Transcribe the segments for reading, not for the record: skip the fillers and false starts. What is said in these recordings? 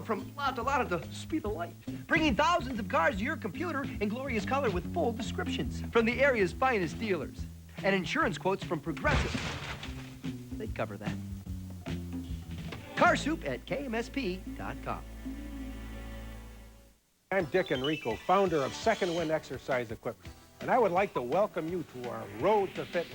from lot to lot at the speed of light, bringing thousands of cars to your computer in glorious color with full descriptions from the area's finest dealers. And insurance quotes from Progressive. They'd cover that. Car Soup at KMSP.com. I'm Dick Enrico, founder of Second Wind Exercise Equipment, and I would like to welcome you to our road to fitness.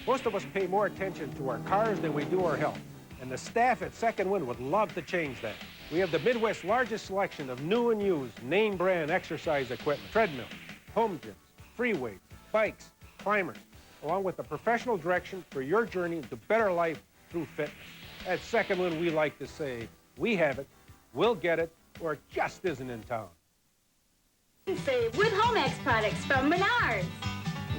Most of us pay more attention to our cars than we do our health, and the staff at Second Wind would love to change that. We have the Midwest's largest selection of new and used name brand exercise equipment, treadmills, home gyms, free weights, bikes, climbers, along with the professional direction for your journey to better life through fitness. At Second Wind, we like to say, we have it, we'll get it, or it just isn't in town. Save with Homex products from Menards.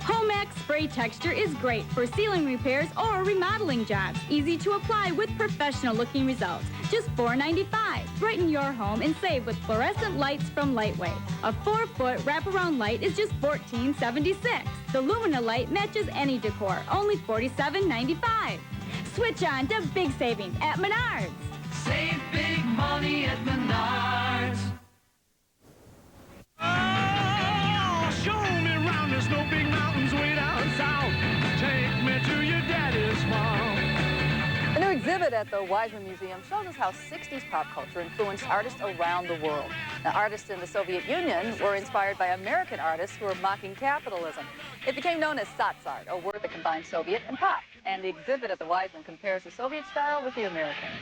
Homex spray texture is great for ceiling repairs or remodeling jobs. Easy to apply with professional-looking results. Just $4.95. Brighten your home and save with fluorescent lights from Lightweight. A 4-foot wraparound light is just $14.76. The Lumina light matches any decor, only $47.95. Switch on to big savings at Menards. Save big money at Menards. Oh, show me around. There's no big mountains way down south. Take me to your daddy's farm. A new exhibit at the Weizmann Museum shows us how 60s pop culture influenced artists around the world. Now, artists in the Soviet Union were inspired by American artists who were mocking capitalism. It became known as Sotsart, a word that combines Soviet and pop. And the exhibit at the Weizmann compares the Soviet style with the Americans.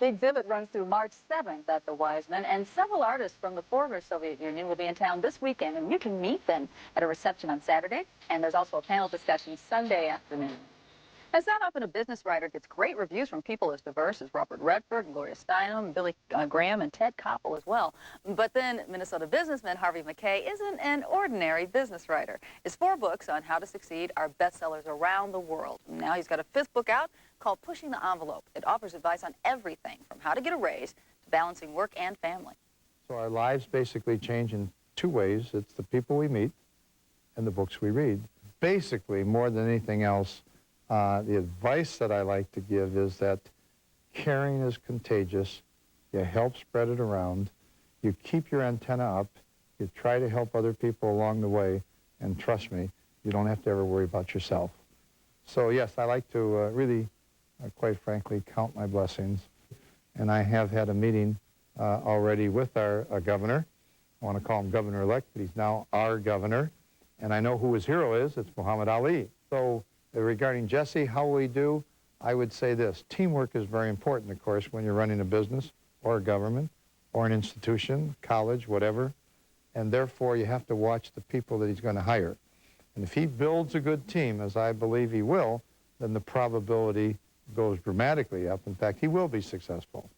The exhibit runs through March 7th at the Weizmann, and several artists from the former Soviet Union will be in town this weekend, and you can meet them at a reception on Saturday, and there's also a panel discussion Sunday afternoon. It's not often a business writer gets great reviews from people as diverse as Robert Redford, and Gloria Steinem, Billy Graham, and Ted Koppel as well. But then Minnesota businessman Harvey Mackay isn't an ordinary business writer. His 4 books on how to succeed are bestsellers around the world. Now he's got a 5th book out called Pushing the Envelope. It offers advice on everything from how to get a raise to balancing work and family. So our lives basically change in 2 ways. It's the people we meet and the books we read. Basically, more than anything else, the advice that I like to give is that caring is contagious. You help spread it around. You keep your antenna up. You try to help other people along the way. And trust me, you don't have to ever worry about yourself. So yes, I like to really, quite frankly, count my blessings. And I have had a meeting already with our governor. I want to call him governor-elect, but he's now our governor. And I know who his hero is. It's Muhammad Ali. So regarding Jesse, how we do, I would say this. Teamwork is very important, of course, when you're running a business or a government or an institution, college, whatever. And therefore, you have to watch the people that he's going to hire. And if he builds a good team, as I believe he will, then the probability goes dramatically up. In fact, he will be successful.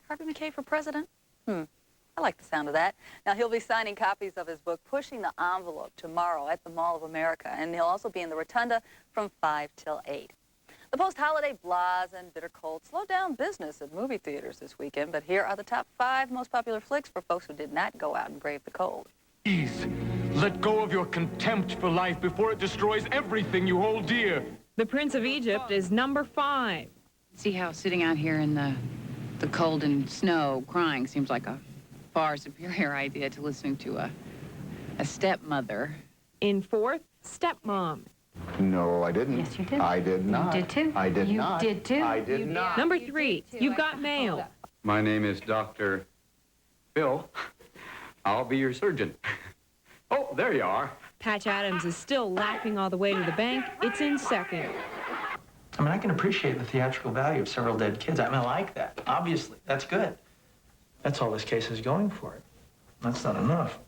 Harvey Mackay for president? I like the sound of that. Now, he'll be signing copies of his book, Pushing the Envelope, tomorrow at the Mall of America, and he'll also be in the Rotunda from 5 till 8. The post-holiday blahs and bitter cold slowed down business at movie theaters this weekend, but here are the top 5 most popular flicks for folks who did not go out and brave the cold. Please, let go of your contempt for life before it destroys everything you hold dear. The Prince of Egypt is number 5. See how sitting out here in the cold and snow crying seems like a far superior idea to listening to a stepmother. In 4th, Stepmom. No, I didn't. Yes, you did. I did not. You did too. I did not. You did too. I did not. Number 3, You've Got Mail. My name is Dr. Phil. I'll be your surgeon. Oh, there you are. Patch Adams is still laughing all the way to the bank. It's in 2nd. I mean, I can appreciate the theatrical value of several dead kids. I mean, I like that. Obviously, that's good. That's all this case is going for it. That's not enough.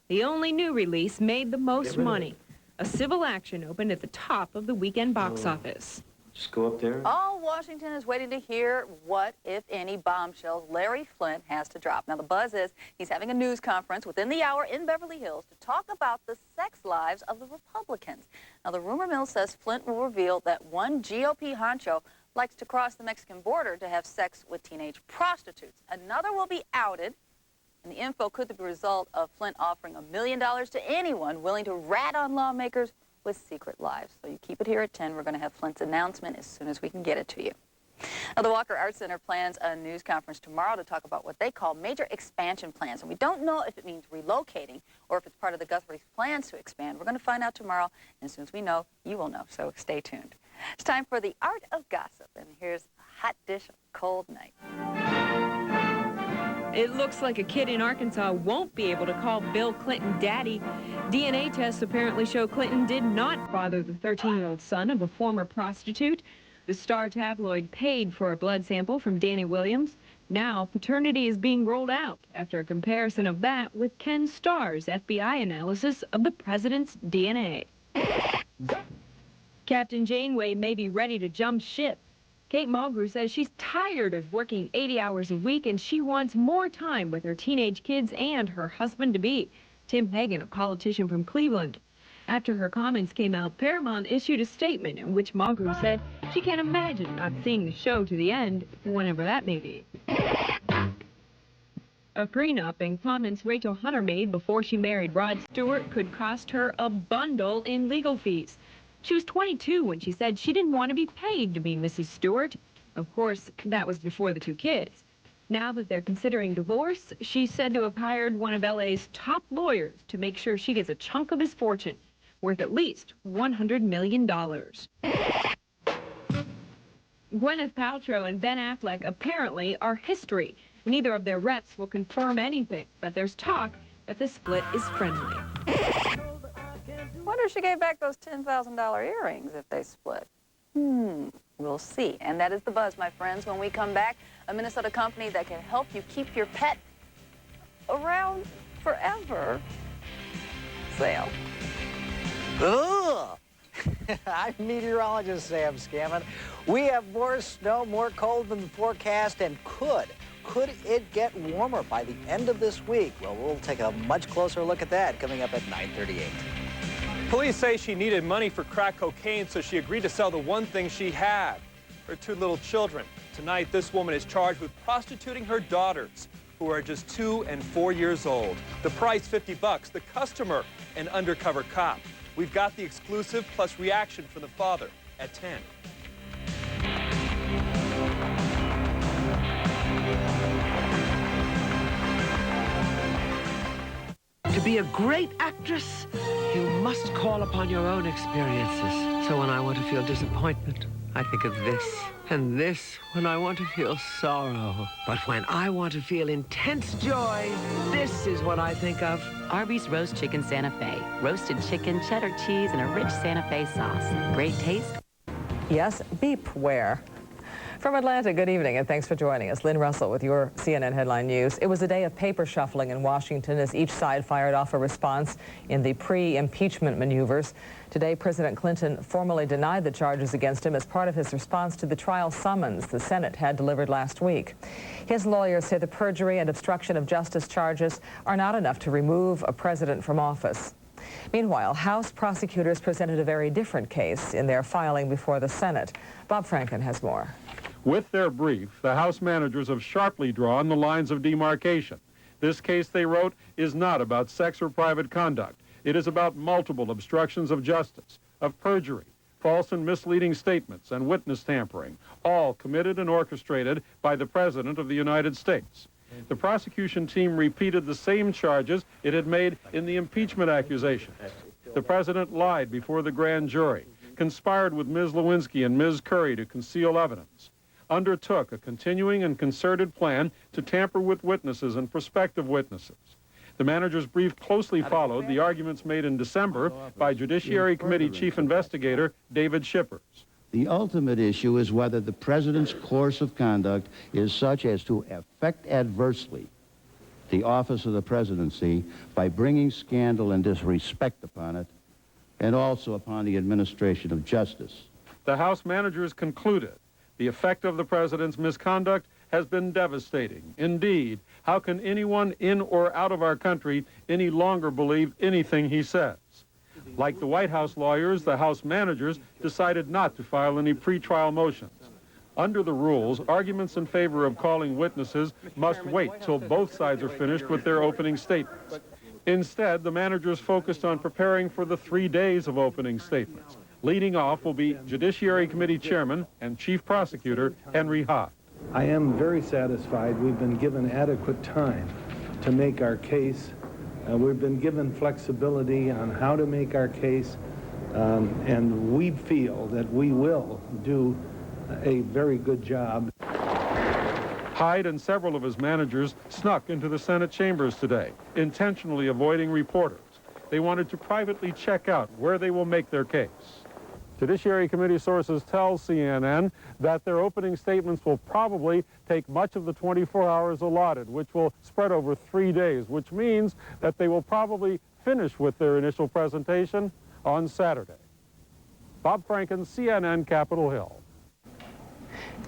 The only new release made the most money. A Civil Action opened at the top of the weekend box office. Just go up there? All Washington is waiting to hear what, if any, bombshells Larry Flynt has to drop. Now, the buzz is he's having a news conference within the hour in Beverly Hills to talk about the sex lives of the Republicans. Now, the rumor mill says Flynt will reveal that one GOP honcho likes to cross the Mexican border to have sex with teenage prostitutes. Another will be outed, and the info could be the result of Flynt offering $1 million to anyone willing to rat on lawmakers with secret lives. So you keep it here at 10. We're going to have Flynt's announcement as soon as we can get it to you. Now, the Walker Arts Center plans a news conference tomorrow to talk about what they call major expansion plans. And we don't know if it means relocating or if it's part of the Guthrie's plans to expand. We're going to find out tomorrow, and as soon as we know, you will know. So stay tuned. It's time for the art of gossip, and here's a hot dish of cold night. It looks like a kid in Arkansas won't be able to call Bill Clinton daddy. DNA tests apparently show Clinton did not father the 13-year-old son of a former prostitute. The Star tabloid paid for a blood sample from Danny Williams. Now, paternity is being rolled out after a comparison of that with Ken Starr's FBI analysis of the president's DNA. Captain Janeway may be ready to jump ship. Kate Mulgrew says she's tired of working 80 hours a week and she wants more time with her teenage kids and her husband-to-be, Tim Hagan, a politician from Cleveland. After her comments came out, Paramount issued a statement in which Mulgrew said she can't imagine not seeing the show to the end, whenever that may be. A prenup and comments Rachel Hunter made before she married Rod Stewart could cost her a bundle in legal fees. She was 22 when she said she didn't want to be paid to be Mrs. Stewart. Of course, that was before the two kids. Now that they're considering divorce, she's said to have hired one of LA's top lawyers to make sure she gets a chunk of his fortune, worth at least $100 million. Gwyneth Paltrow and Ben Affleck apparently are history. Neither of their reps will confirm anything, but there's talk that the split is friendly. Wonder if she gave back those $10,000 earrings if they split. We'll see. And that is the buzz, my friends. When we come back, a Minnesota company that can help you keep your pet around forever. Sale. Ugh! I'm meteorologist Sam Scammon. We have more snow, more cold than the forecast, and could it get warmer by the end of this week? Well, we'll take a much closer look at that coming up at 9:38. Police say she needed money for crack cocaine, so she agreed to sell the one thing she had, her two little children. Tonight, this woman is charged with prostituting her daughters, who are just 2 and 4 years old. The price, $50. The customer, an undercover cop. We've got the exclusive plus reaction from the father at 10. To be a great actress, you must call upon your own experiences. So when I want to feel disappointment, I think of this. And this when I want to feel sorrow. But when I want to feel intense joy, this is what I think of. Arby's Roast Chicken Santa Fe. Roasted chicken, cheddar cheese, and a rich Santa Fe sauce. Great taste. Yes, beepware. From Atlanta, good evening, and thanks for joining us. Lynn Russell with your CNN Headline News. It was a day of paper shuffling in Washington as each side fired off a response in the pre-impeachment maneuvers. Today, President Clinton formally denied the charges against him as part of his response to the trial summons the Senate had delivered last week. His lawyers say the perjury and obstruction of justice charges are not enough to remove a president from office. Meanwhile, House prosecutors presented a very different case in their filing before the Senate. Bob Franken has more. With their brief, the House managers have sharply drawn the lines of demarcation. This case, they wrote, is not about sex or private conduct. It is about multiple obstructions of justice, of perjury, false and misleading statements, and witness tampering, all committed and orchestrated by the President of the United States. The prosecution team repeated the same charges it had made in the impeachment accusations. The President lied before the grand jury, conspired with Ms. Lewinsky and Ms. Curry to conceal evidence, undertook a continuing and concerted plan to tamper with witnesses and prospective witnesses. The manager's brief closely followed the arguments made in December by Judiciary Committee Chief Investigator David Shippers. The ultimate issue is whether the president's course of conduct is such as to affect adversely the office of the presidency by bringing scandal and disrespect upon it, and also upon the administration of justice. The House managers concluded the effect of the president's misconduct has been devastating. Indeed, how can anyone in or out of our country any longer believe anything he says? Like the White House lawyers, the House managers decided not to file any pretrial motions. Under the rules, arguments in favor of calling witnesses must wait till both sides are finished with their opening statements. Instead, the managers focused on preparing for the 3 days of opening statements. Leading off will be Judiciary Committee Chairman and Chief Prosecutor Henry Hott. I am very satisfied we've been given adequate time to make our case. We've been given flexibility on how to make our case, and we feel that we will do a very good job. Hyde and several of his managers snuck into the Senate chambers today, intentionally avoiding reporters. They wanted to privately check out where they will make their case. Judiciary Committee sources tell CNN that their opening statements will probably take much of the 24 hours allotted, which will spread over 3 days, which means that they will probably finish with their initial presentation on Saturday. Bob Franken, CNN, Capitol Hill.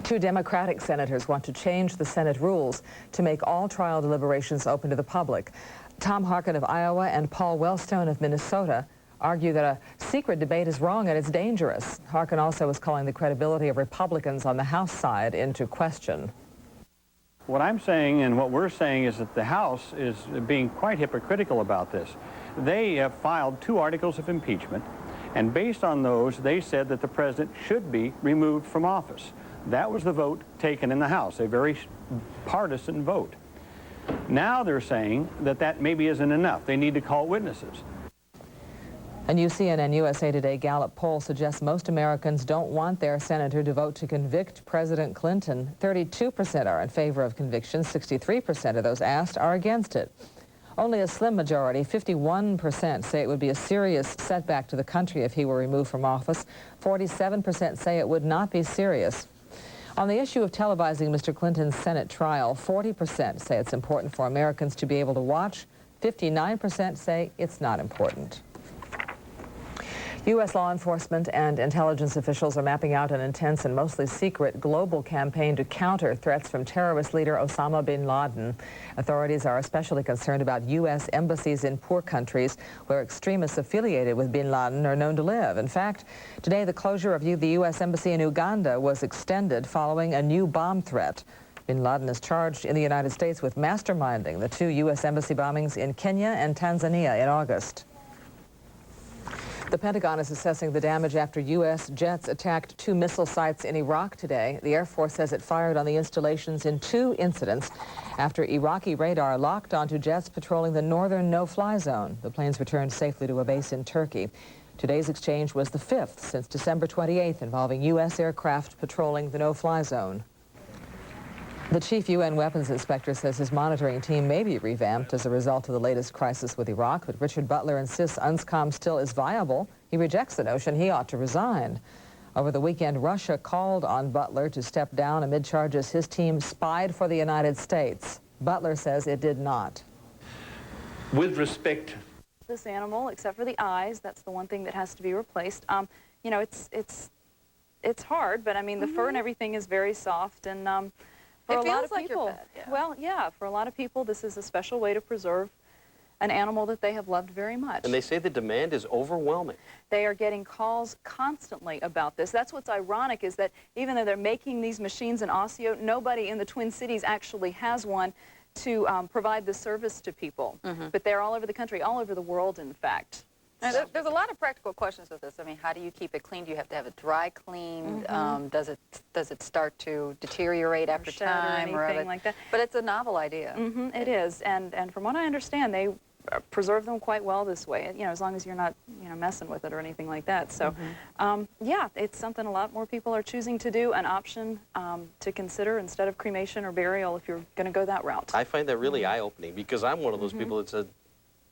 2 Democratic senators want to change the Senate rules to make all trial deliberations open to the public. Tom Harkin of Iowa and Paul Wellstone of Minnesota argue that a secret debate is wrong and it's dangerous. Harkin also is calling the credibility of Republicans on the House side into question. What I'm saying and what we're saying is that the House is being quite hypocritical about this. They have filed 2 articles of impeachment, and based on those, they said that the president should be removed from office. That was the vote taken in the House, a very partisan vote. Now they're saying that that maybe isn't enough. They need to call witnesses. A new CNN USA Today Gallup poll suggests most Americans don't want their senator to vote to convict President Clinton. 32% are in favor of conviction. 63% of those asked are against it. Only a slim majority, 51%, say it would be a serious setback to the country if he were removed from office. 47% say it would not be serious. On the issue of televising Mr. Clinton's Senate trial, 40% say it's important for Americans to be able to watch. 59% say it's not important. U.S. law enforcement and intelligence officials are mapping out an intense and mostly secret global campaign to counter threats from terrorist leader Osama bin Laden. Authorities are especially concerned about U.S. embassies in poor countries where extremists affiliated with bin Laden are known to live. In fact, today the closure of the U.S. embassy in Uganda was extended following a new bomb threat. Bin Laden is charged in the United States with masterminding the 2 U.S. embassy bombings in Kenya and Tanzania in August. The Pentagon is assessing the damage after U.S. jets attacked 2 missile sites in Iraq today. The Air Force says it fired on the installations in 2 incidents after Iraqi radar locked onto jets patrolling the northern no-fly zone. The planes returned safely to a base in Turkey. Today's exchange was the 5th since December 28th involving U.S. aircraft patrolling the no-fly zone. The chief UN weapons inspector says his monitoring team may be revamped as a result of the latest crisis with Iraq, but Richard Butler insists UNSCOM still is viable. He rejects the notion he ought to resign. Over the weekend, Russia called on Butler to step down amid charges his team spied for the United States. Butler says it did not. With respect, this animal, except for the eyes, that's the one thing that has to be replaced. You know, it's hard, but I mean, the fur and everything is very soft, and for a lot of people, well, yeah, for a lot of people, this is a special way to preserve an animal that they have loved very much. And they say the demand is overwhelming. They are getting calls constantly about this. That's what's ironic, is that even though they're making these machines in Osseo, nobody in the Twin Cities actually has one to provide the service to people. But they're all over the country, all over the world, in fact. Now, there's a lot of practical questions with this. I mean, how do you keep it clean? Do you have to have it dry cleaned? Does it start to deteriorate after time or anything like that? But it's a novel idea. It is, and from what I understand, they preserve them quite well this way. You know, as long as you're not messing with it or anything like that. So, yeah, it's something a lot more people are choosing to do, an option to consider instead of cremation or burial if you're going to go that route. I find that really eye-opening because I'm one of those people that said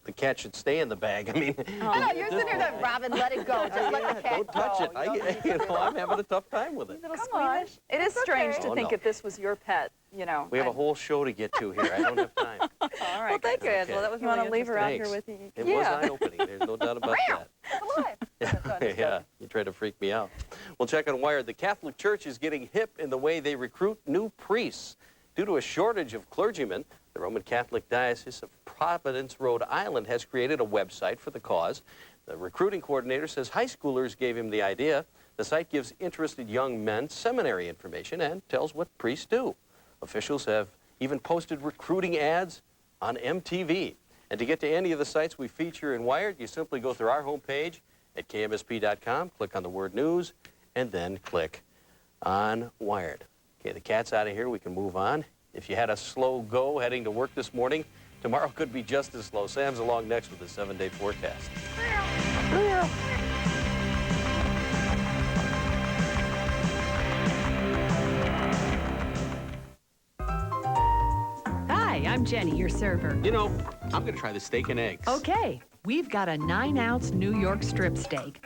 the cat should stay in the bag. I mean, no, you're sitting there going, Robin, let it go. Just let the cat don't touch it. I'm having a tough time with it. Come on. It is strange to think if this was your pet, you know. We have a whole show to get to here. I don't have time. All right. Well, thank you, Angela. That was you really want to leave her out here Thanks. with you? It was eye-opening. There's no doubt about that. Come on. Yeah, you try to freak me out. Well, check on Wired. The Catholic Church is getting hip in the way they recruit new priests. Due to a shortage of clergymen, the Roman Catholic Diocese of Providence, Rhode Island has created a website for the cause. The recruiting coordinator says high schoolers gave him the idea. The site gives interested young men seminary information and tells what priests do. Officials have even posted recruiting ads on MTV. And to get to any of the sites we feature in Wired, you simply go through our homepage at KMSP.com, click on the word news, and then click on Wired. Okay, the cat's out of here. We can move on. If you had a slow go heading to work this morning, tomorrow could be just as slow. Sam's along next with the 7-day forecast. Hi, I'm Jenny, your server. You know, I'm going to try the steak and eggs. Okay, we've got a 9-ounce New York strip steak.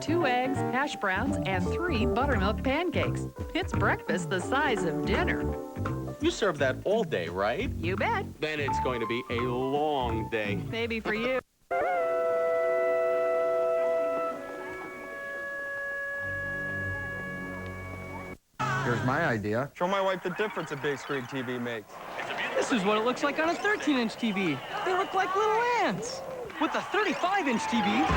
2 eggs, hash browns, and 3 buttermilk pancakes. It's breakfast the size of dinner. You serve that all day, right? You bet. Then it's going to be a long day. Maybe for you. Here's my idea. Show my wife the difference a big screen TV makes. This is what it looks like on a 13-inch TV. They look like little ants. With the 35-inch TV,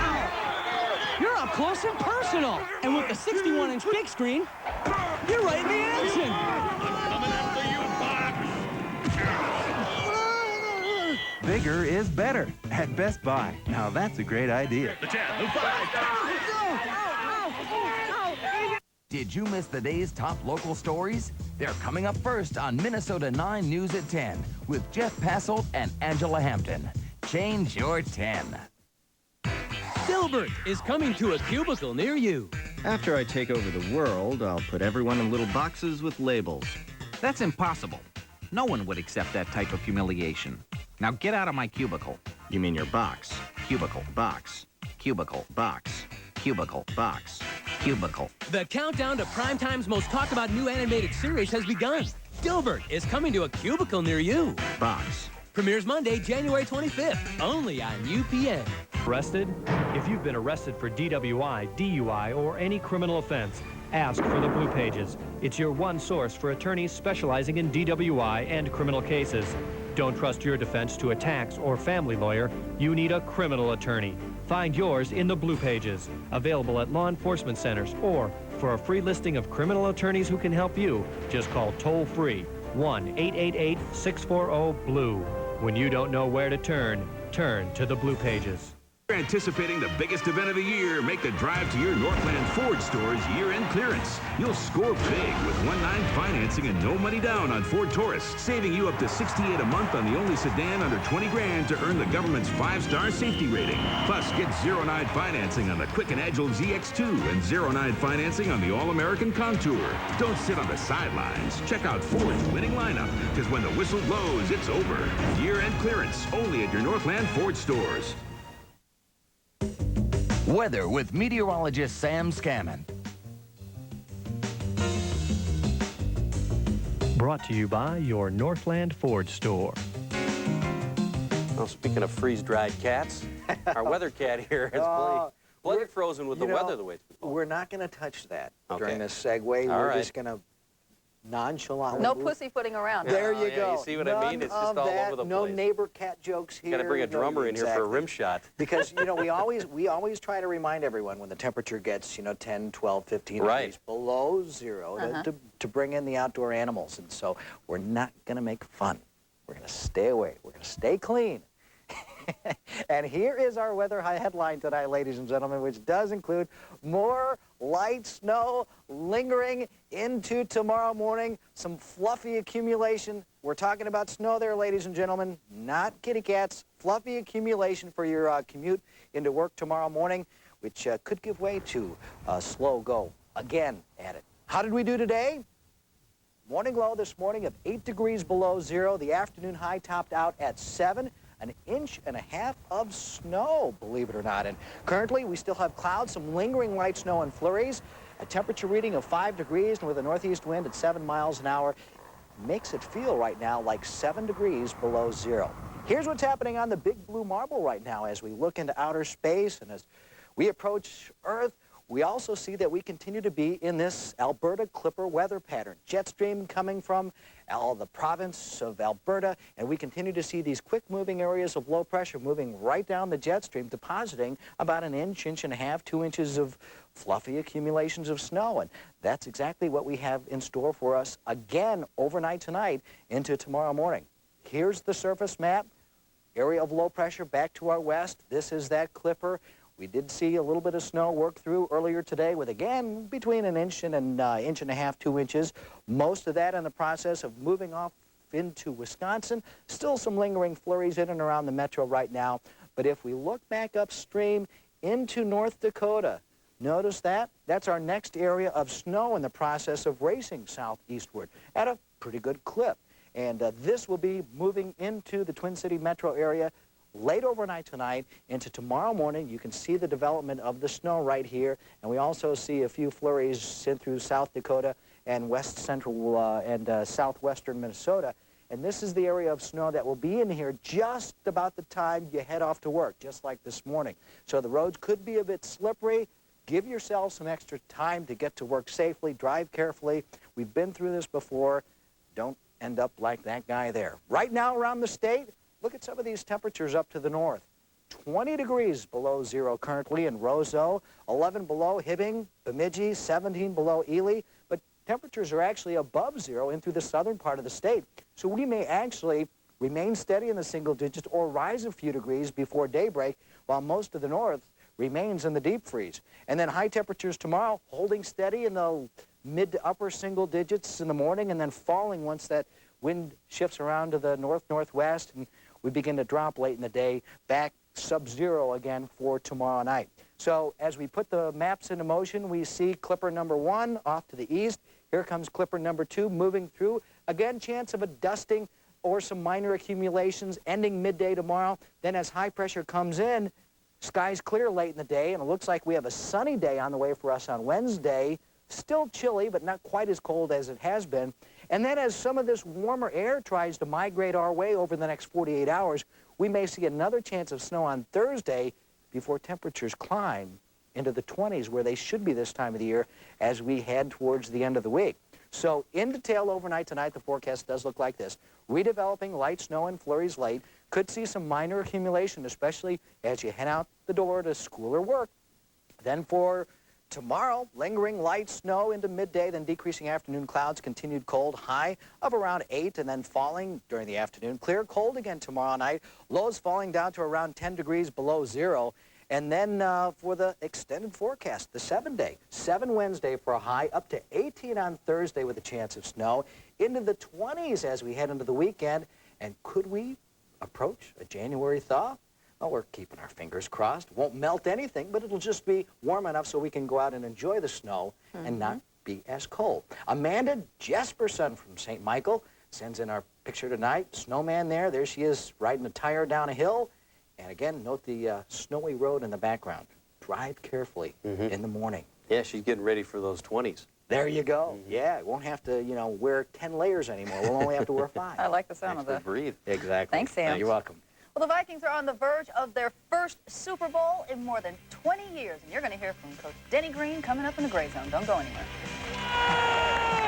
you're up close and personal. And with the 61-inch big screen, you're right in the action. Coming after you, Box. Bigger is better at Best Buy. Now that's a great idea. The chance. Did you miss the day's top local stories? They're coming up first on Minnesota 9 News at 10 with Jeff Passolt and Angela Hampton. Change your 10. Dilbert is coming to a cubicle near you. After I take over the world, I'll put everyone in little boxes with labels. That's impossible. No one would accept that type of humiliation. Now get out of my cubicle. You mean your box? Cubicle. Box. Cubicle. Box. Cubicle. Box. Cubicle. The countdown to Primetime's most talked about new animated series has begun. Dilbert is coming to a cubicle near you. Box. Premieres Monday, January 25th, only on UPN. Arrested? If you've been arrested for DWI, DUI, or any criminal offense, ask for the Blue Pages. It's your one source for attorneys specializing in DWI and criminal cases. Don't trust your defense to a tax or family lawyer. You need a criminal attorney. Find yours in the Blue Pages, available at law enforcement centers, or for a free listing of criminal attorneys who can help you, just call toll-free 1-888-640-BLUE. When you don't know where to turn to the Blue Pages. Anticipating the biggest event of the year, make the drive to your Northland Ford store's year-end clearance. You'll score big with 1.9 financing and no money down on Ford Taurus, saving you up to $68 a month on the only sedan under 20 grand to earn the government's 5-star safety rating. Plus, get 0.9 financing on the quick and agile ZX2 and 0.9 financing on the All-American Contour. Don't sit on the sidelines. Check out Ford's winning lineup, because when the whistle blows, it's over. Year-end clearance, only at your Northland Ford stores. Weather with meteorologist Sam Scammon. Brought to you by your Northland Ford store. Well, speaking of freeze-dried cats, our weather cat here is bloody frozen with the weather the way it's been. We're not going to touch that Okay. during this segue. We're just going to nonchalantly. No pussyfooting around. There you yeah, go. You see what I mean? It's just all over the place. No neighbor cat jokes here. Got to bring a drummer in here for a rim shot. Because, you know, we always try to remind everyone when the temperature gets, 10, 12, 15 degrees below zero to bring in the outdoor animals. And so we're not going to make fun. We're going to stay away. We're going to stay clean. And here is our weather headline tonight, ladies and gentlemen, which does include more light snow lingering into tomorrow morning, some fluffy accumulation. We're talking about snow there, ladies and gentlemen, not kitty cats. Fluffy accumulation for your commute into work tomorrow morning, which could give way to a slow go again at it. How did we do today? Morning low this morning of 8 degrees below zero. The afternoon high topped out at 7. An inch and a half of snow, believe it or not. And currently, we still have clouds, some lingering light snow and flurries. A temperature reading of 5 degrees and with a northeast wind at 7 miles an hour makes it feel right now like 7 degrees below zero. Here's what's happening on the big blue marble right now as we look into outer space and as we approach Earth. We also see that we continue to be in this Alberta Clipper weather pattern. Jet stream coming from the province of Alberta, and we continue to see these quick-moving areas of low pressure moving right down the jet stream, depositing about an inch, inch and a half, 2 inches of fluffy accumulations of snow. And that's exactly what we have in store for us again overnight tonight into tomorrow morning. Here's the surface map. Area of low pressure back to our west. This is that Clipper. We did see a little bit of snow work through earlier today with, again, between an inch and an inch and a half, 2 inches. Most of that in the process of moving off into Wisconsin. Still some lingering flurries in and around the metro right now. But if we look back upstream into North Dakota, notice that? That's our next area of snow in the process of racing southeastward at a pretty good clip. And this will be moving into the Twin City metro area late overnight tonight into tomorrow morning. You can see the development of the snow right here, and we also see a few flurries sent through South Dakota and west central and southwestern Minnesota. And this is the area of snow that will be in here just about the time you head off to work, just like this morning. So the roads could be a bit slippery. Give yourself some extra time to get to work safely. Drive carefully. We've been through this before. Don't end up like that guy there. Right now around the state, look at some of these temperatures up to the north. 20 degrees below zero currently in Roseau, 11 below Hibbing, Bemidji, 17 below Ely. But temperatures are actually above zero in through the southern part of the state. So we may actually remain steady in the single digits or rise a few degrees before daybreak, while most of the north remains in the deep freeze. And then high temperatures tomorrow holding steady in the mid to upper single digits in the morning and then falling once that wind shifts around to the north-northwest and we begin to drop late in the day, back sub-zero again for tomorrow night. So as we put the maps into motion, we see Clipper number 1 off to the east. Here comes Clipper number 2 moving through. Again, chance of a dusting or some minor accumulations ending midday tomorrow. Then as high pressure comes in, skies clear late in the day, and it looks like we have a sunny day on the way for us on Wednesday. Still chilly, but not quite as cold as it has been. And then as some of this warmer air tries to migrate our way over the next 48 hours, we may see another chance of snow on Thursday before temperatures climb into the 20s, where they should be this time of the year as we head towards the end of the week. So in detail overnight tonight, the forecast does look like this. Redeveloping light snow and flurries late. Could see some minor accumulation, especially as you head out the door to school or work. Then for tomorrow, lingering light snow into midday, then decreasing afternoon clouds, continued cold, high of around 8, and then falling during the afternoon. Clear cold again tomorrow night, lows falling down to around 10 degrees below zero. And then for the extended forecast, the 7-day, 7 Wednesday for a high, up to 18 on Thursday with a chance of snow, into the 20s as we head into the weekend. And could we approach a January thaw? Well, we're keeping our fingers crossed. Won't melt anything, but it'll just be warm enough so we can go out and enjoy the snow and not be as cold. Amanda Jesperson from St. Michael sends in our picture tonight. Snowman there. There she is riding a tire down a hill. And again, note the snowy road in the background. Drive carefully in the morning. Yeah, she's getting ready for those 20s. There you go. Yeah, won't have to, you know, wear 10 layers anymore. We'll only have to wear 5. I like the sound of that. Breathe. Exactly. Thanks, Sam. You're welcome. Well, the Vikings are on the verge of their first Super Bowl in more than 20 years. And you're going to hear from Coach Denny Green coming up in the Gray Zone. Don't go anywhere.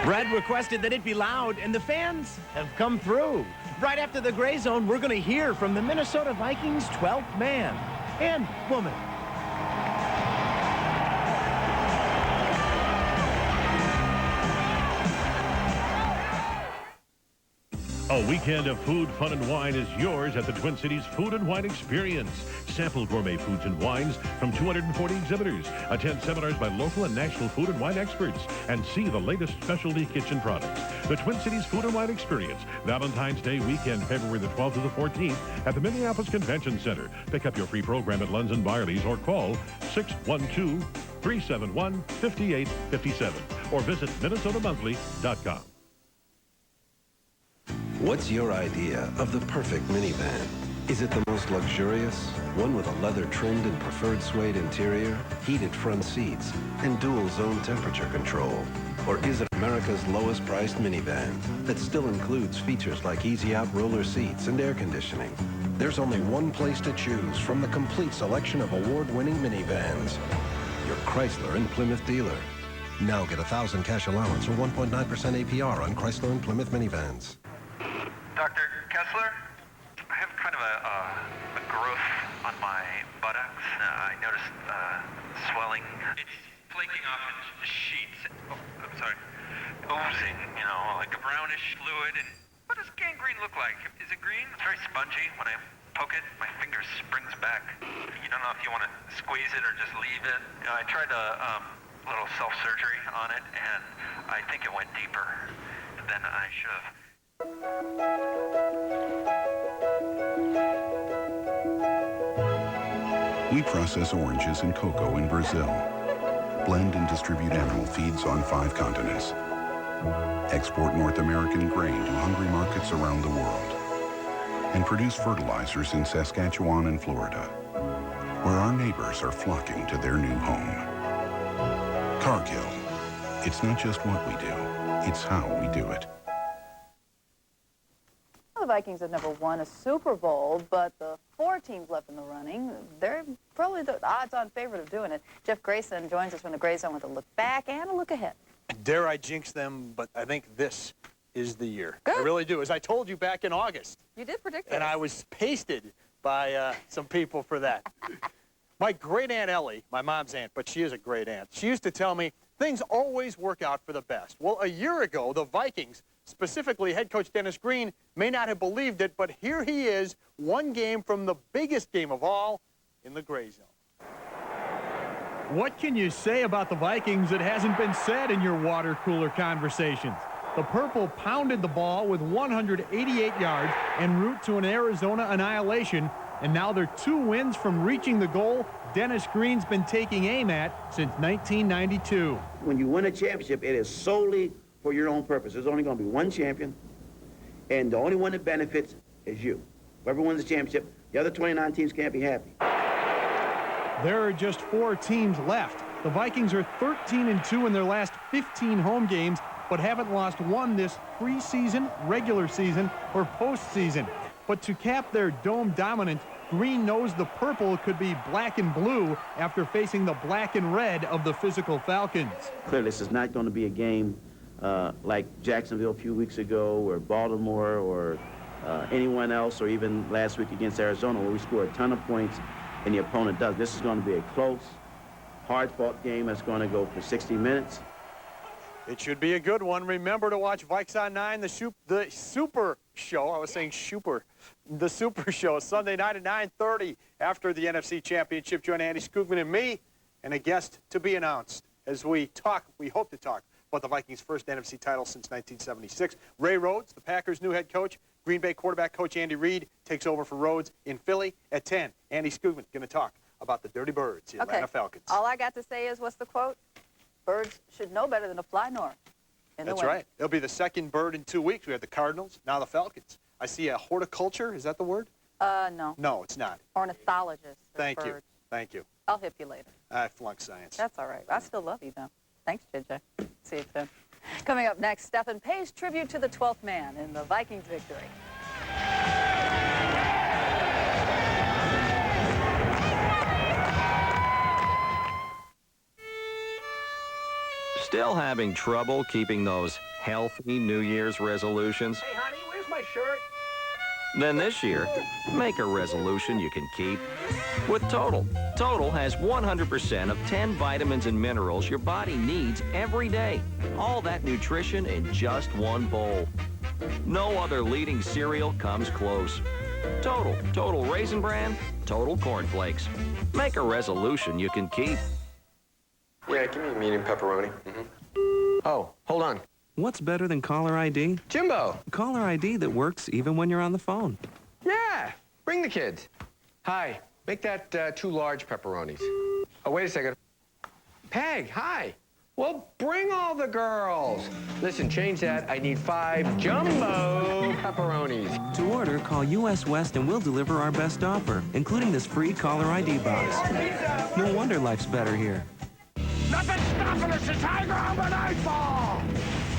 Brad requested that it be loud, and the fans have come through. Right after the Gray Zone, we're going to hear from the Minnesota Vikings' 12th man and woman. A weekend of food, fun, and wine is yours at the Twin Cities Food and Wine Experience. Sample gourmet foods and wines from 240 exhibitors. Attend seminars by local and national food and wine experts. And see the latest specialty kitchen products. The Twin Cities Food and Wine Experience. Valentine's Day weekend, February the 12th to the 14th at the Minneapolis Convention Center. Pick up your free program at Lunds and Byerly's or call 612-371-5857 or visit minnesotamonthly.com. What's your idea of the perfect minivan? Is it the most luxurious? One with a leather-trimmed and preferred suede interior, heated front seats, and dual zone temperature control? Or is it America's lowest priced minivan that still includes features like easy-out roller seats and air conditioning? There's only one place to choose from the complete selection of award-winning minivans. Your Chrysler and Plymouth dealer. Now get $1,000 cash allowance or 1.9% APR on Chrysler and Plymouth minivans. Dr. Kessler, I have kind of a growth on my buttocks. I noticed swelling. It's flaking off in the sheets. Oh, I'm sorry. Oozing, you know, like a brownish fluid. And what does gangrene look like? Is it green? It's very spongy. When I poke it, my finger springs back. You don't know if you want to squeeze it or just leave it. You know, I tried a little self-surgery on it, and I think it went deeper than I should have. We process oranges and cocoa in Brazil, blend and distribute animal feeds on 5 continents, export North American grain to hungry markets around the world, and produce fertilizers in Saskatchewan and Florida, where our neighbors are flocking to their new home. Cargill, it's not just what we do, it's how we do it. The Vikings have never won a Super Bowl, but the 4 teams left in the running, they're probably the odds-on favorite of doing it. Jeff Grayson joins us from the Gray Zone with a look back and a look ahead. Dare I jinx them, but I think this is the year. Good. I really do. As I told you back in August. You did predict this. And I was pasted by some people for that. My great-aunt Ellie, my mom's aunt, but she is a great aunt, she used to tell me, things always work out for the best. Well, a year ago, the Vikings, specifically head coach Dennis Green, may not have believed it, but here he is, one game from the biggest game of all in the Gray Zone. What can you say about the Vikings that hasn't been said in your water cooler conversations? The Purple pounded the ball with 188 yards en route to an Arizona annihilation, and now they're 2 wins from reaching the goal Dennis Green's been taking aim at since 1992. When you win a championship, it is solely for your own purpose. There's only going to be one champion, and the only one that benefits is you. Whoever wins the championship, the other 29 teams can't be happy. There are just 4 teams left. The Vikings are 13-2 in their last 15 home games, but haven't lost one this preseason, regular season, or postseason. But to cap their dome dominance, Green knows the Purple could be black and blue after facing the black and red of the physical Falcons. Clearly, this is not going to be a game like Jacksonville a few weeks ago, or Baltimore, or anyone else, or even last week against Arizona, where we score a ton of points and the opponent does. This is going to be a close, hard-fought game that's going to go for 60 minutes. It should be a good one. Remember to watch Vikes on 9, the Super Show. I was saying Super. The Super Show, Sunday night at 9:30 after the NFC Championship. Join Andy Skoogman and me and a guest to be announced as we hope to talk about the Vikings' first NFC title since 1976. Ray Rhodes, the Packers' new head coach. Green Bay quarterback coach Andy Reid takes over for Rhodes in Philly at 10. Andy Skoogman going to talk about the Dirty Birds, the Atlanta Falcons. All I got to say is, what's the quote? Birds should know better than to fly north. That's right. It'll be the second bird in 2 weeks. We have the Cardinals, now the Falcons. I see a horticulture. Is that the word? No. No, it's not. Ornithologist. Thank you. Thank you. I'll hit you later. I flunked science. That's all right. I still love you, though. Thanks, JJ. See you soon. Coming up next, Stephen pays tribute to the 12th man in the Vikings victory. Still having trouble keeping those healthy New Year's resolutions? Hey, honey, where's my shirt? Then this year, make a resolution you can keep with Total. Total has 100% of 10 vitamins and minerals your body needs every day. All that nutrition in just one bowl. No other leading cereal comes close. Total. Total Raisin Bran. Total Corn Flakes. Make a resolution you can keep. Yeah, give me a medium pepperoni. Oh, hold on. What's better than caller ID? Jimbo! Caller ID that works even when you're on the phone. Yeah, bring the kids. Hi, make that 2 large pepperonis. Oh, wait a second. Peg, hi. Well, bring all the girls. Listen, change that. I need 5 jumbo pepperonis. To order, call US West and we'll deliver our best offer, including this free caller ID box. No wonder life's better here. Nothing stopping us is high ground by nightfall!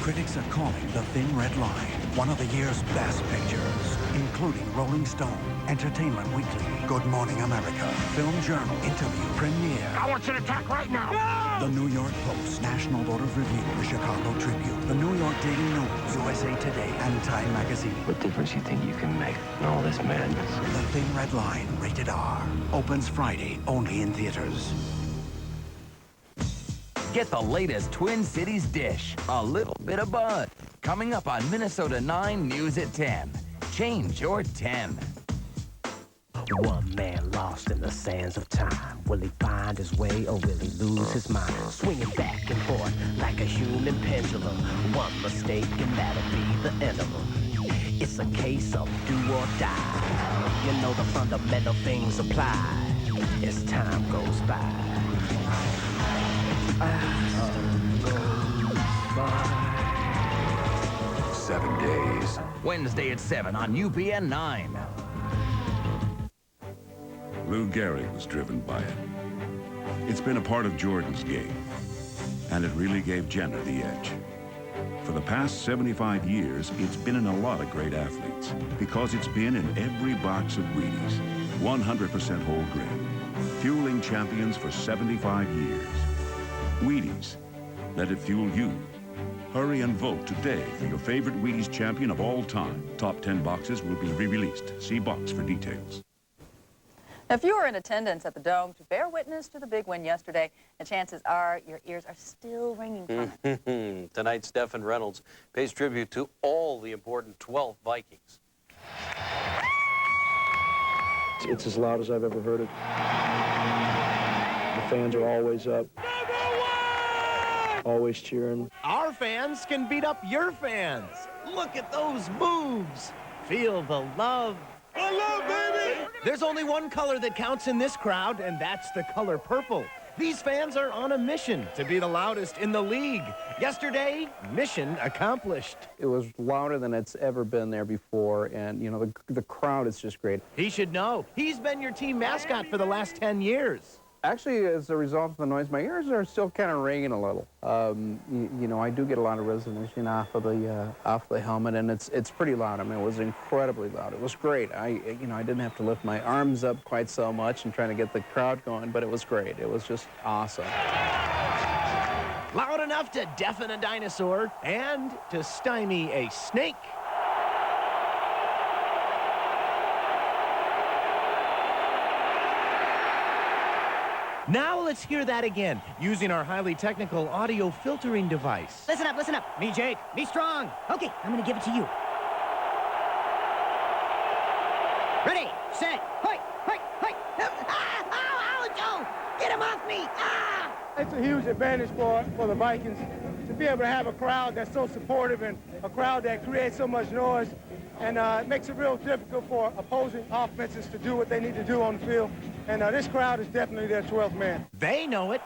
Critics are calling the Thin Red Line one of the year's best pictures, including Rolling Stone, Entertainment Weekly, Good Morning America, Film Journal, Interview, Premiere. I want you to attack right now. The New York Post, National Voters Review, the Chicago Tribune, the New York Daily News, USA Today, and Time Magazine. What difference you think you can make in all this madness? The Thin Red Line, rated R. Opens Friday, only in theaters. Get the latest Twin Cities dish, a little bit of buzz. Coming up on Minnesota 9 News at 10. Change your 10. One man lost in the sands of time. Will he find his way or will he lose his mind? Swinging back and forth like a human pendulum. One mistake and that'll be the end of him. It's a case of do or die. You know the fundamental things apply as time goes by. 7 days. Wednesday at 7 on UBN 9. Lou Gehrig was driven by it. It's been a part of Jordan's game, and it really gave Jenner the edge. For the past 75 years, it's been in a lot of great athletes because it's been in every box of Wheaties. 100% whole grain, fueling champions for 75 years. Wheaties, let it fuel you. Hurry and vote today for your favorite Wheaties champion of all time. Top 10 boxes will be re-released. See box for details. If you were in attendance at the Dome to bear witness to the big win yesterday, the chances are your ears are still ringing from it. Tonight, Stephen Reynolds pays tribute to all the important 12 Vikings. It's as loud as I've ever heard it. The fans are always up. Always cheering. Our fans can beat up your fans. Look at those moves. Feel the love. I love, baby! There's only one color that counts in this crowd, and that's the color purple. These fans are on a mission to be the loudest in the league. Yesterday, mission accomplished. It was louder than it's ever been there before, and, you know, the crowd is just great. He should know. He's been your team mascot for the last 10 years. Actually, as a result of the noise, my ears are still kind of ringing a little. You know, I do get a lot of resonation off of the helmet, and it's pretty loud. I mean, it was incredibly loud. It was great. I didn't have to lift my arms up quite so much and trying to get the crowd going, but it was great. It was just awesome. Loud enough to deafen a dinosaur and to stymie a snake. Now let's hear that again, using our highly technical audio filtering device. Listen up, listen up. Me, Jake. Me strong. Okay, I'm gonna give it to you. Ready, set, hoi, hoi, hoi. Ah, Joe! Get him off me! Ah! It's a huge advantage for the Vikings to be able to have a crowd that's so supportive and a crowd that creates so much noise. And it makes it real difficult for opposing offenses to do what they need to do on the field. And this crowd is definitely their 12th man. They know it.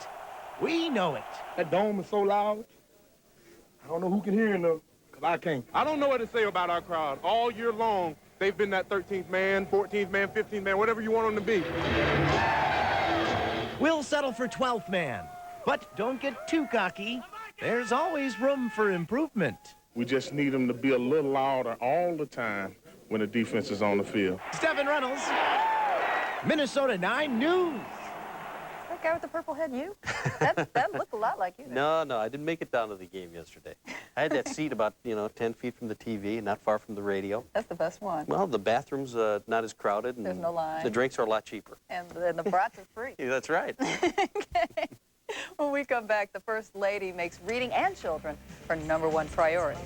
We know it. That dome is so loud. I don't know who can hear it, though, because I can't. I don't know what to say about our crowd. All year long, they've been that 13th man, 14th man, 15th man, whatever you want them to be. We'll settle for 12th man. But don't get too cocky. There's always room for improvement. We just need them to be a little louder all the time when the defense is on the field. Stephen Reynolds, Minnesota 9 News. That guy with the purple head, you? That looked a lot like you. No, I didn't make it down to the game yesterday. I had that seat about, 10 feet from the TV, not far from the radio. That's the best one. Well, the bathroom's not as crowded. And there's no line. The drinks are a lot cheaper. And the brats are free. Yeah, that's right. Okay. When we come back, the First Lady makes reading and children her #1 priority.